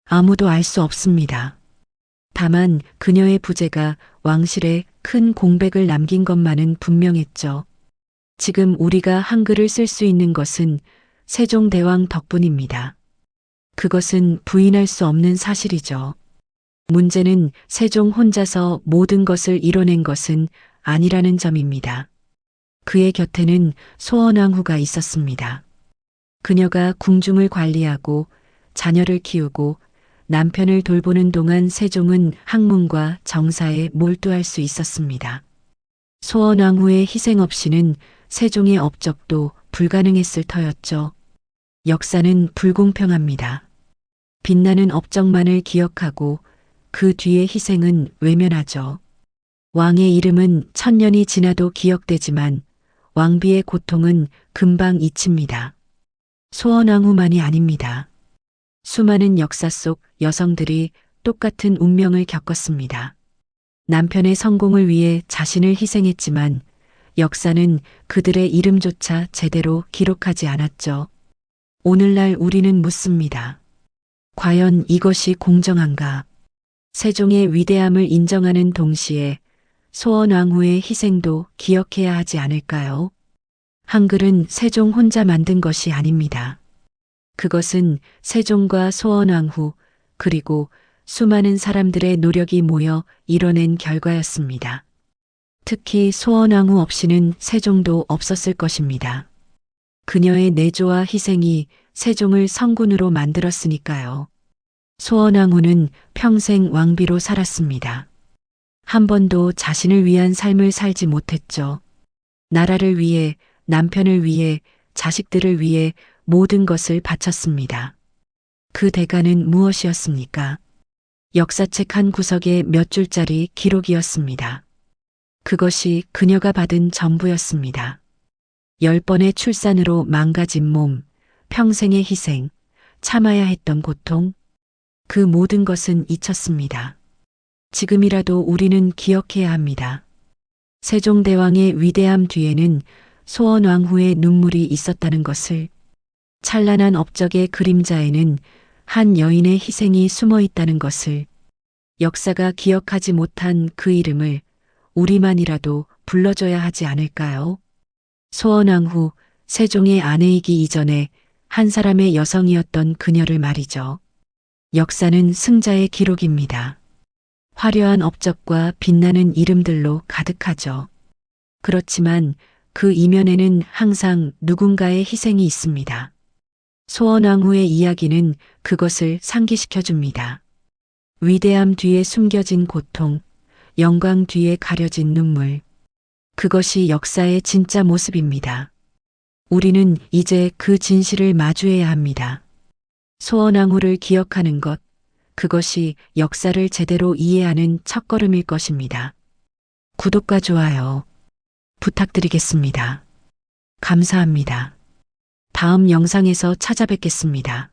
아무도 알 수 없습니다. 다만 그녀의 부재가 왕실에 큰 공백을 남긴 것만은 분명했죠. 지금 우리가 한글을 쓸 수 있는 것은 세종대왕 덕분입니다. 그것은 부인할 수 없는 사실이죠. 문제는 세종 혼자서 모든 것을 이뤄낸 것은 아니라는 점입니다. 그의 곁에는 소원왕후가 있었습니다. 그녀가 궁중을 관리하고 자녀를 키우고 남편을 돌보는 동안 세종은 학문과 정사에 몰두할 수 있었습니다. 소원왕후의 희생 없이는 세종의 업적도 불가능했을 터였죠. 역사는 불공평합니다. 빛나는 업적만을 기억하고 그 뒤의 희생은 외면하죠. 왕의 이름은 1000년이 지나도 기억되지만 왕비의 고통은 금방 잊힙니다. 소원왕후만이 아닙니다. 수많은 역사 속 여성들이 똑같은 운명을 겪었습니다. 남편의 성공을 위해 자신을 희생했지만 역사는 그들의 이름조차 제대로 기록하지 않았죠. 오늘날 우리는 묻습니다. 과연 이것이 공정한가? 세종의 위대함을 인정하는 동시에 소원왕후의 희생도 기억해야 하지 않을까요? 한글은 세종 혼자 만든 것이 아닙니다. 그것은 세종과 소원왕후 그리고 수많은 사람들의 노력이 모여 이뤄낸 결과였습니다. 특히 소원왕후 없이는 세종도 없었을 것입니다. 그녀의 내조와 희생이 세종을 성군으로 만들었으니까요. 소원왕후는 평생 왕비로 살았습니다. 한 번도 자신을 위한 삶을 살지 못했죠. 나라를 위해, 남편을 위해, 자식들을 위해 모든 것을 바쳤습니다. 그 대가는 무엇이었습니까? 역사책 한 구석에 몇 줄짜리 기록이었습니다. 그것이 그녀가 받은 전부였습니다. 10번의 출산으로 망가진 몸, 평생의 희생, 참아야 했던 고통, 그 모든 것은 잊혔습니다. 지금이라도 우리는 기억해야 합니다. 세종대왕의 위대함 뒤에는 소원왕후의 눈물이 있었다는 것을, 찬란한 업적의 그림자에는 한 여인의 희생이 숨어 있다는 것을, 역사가 기억하지 못한 그 이름을 우리만이라도 불러줘야 하지 않을까요? 소원왕후, 세종의 아내이기 이전에 한 사람의 여성이었던 그녀를 말이죠. 역사는 승자의 기록입니다. 화려한 업적과 빛나는 이름들로 가득하죠. 그렇지만 그 이면에는 항상 누군가의 희생이 있습니다. 소원왕후의 이야기는 그것을 상기시켜줍니다. 위대함 뒤에 숨겨진 고통, 영광 뒤에 가려진 눈물. 그것이 역사의 진짜 모습입니다. 우리는 이제 그 진실을 마주해야 합니다. 소원왕후를 기억하는 것, 그것이 역사를 제대로 이해하는 첫걸음일 것입니다. 구독과 좋아요 부탁드리겠습니다. 감사합니다. 다음 영상에서 찾아뵙겠습니다.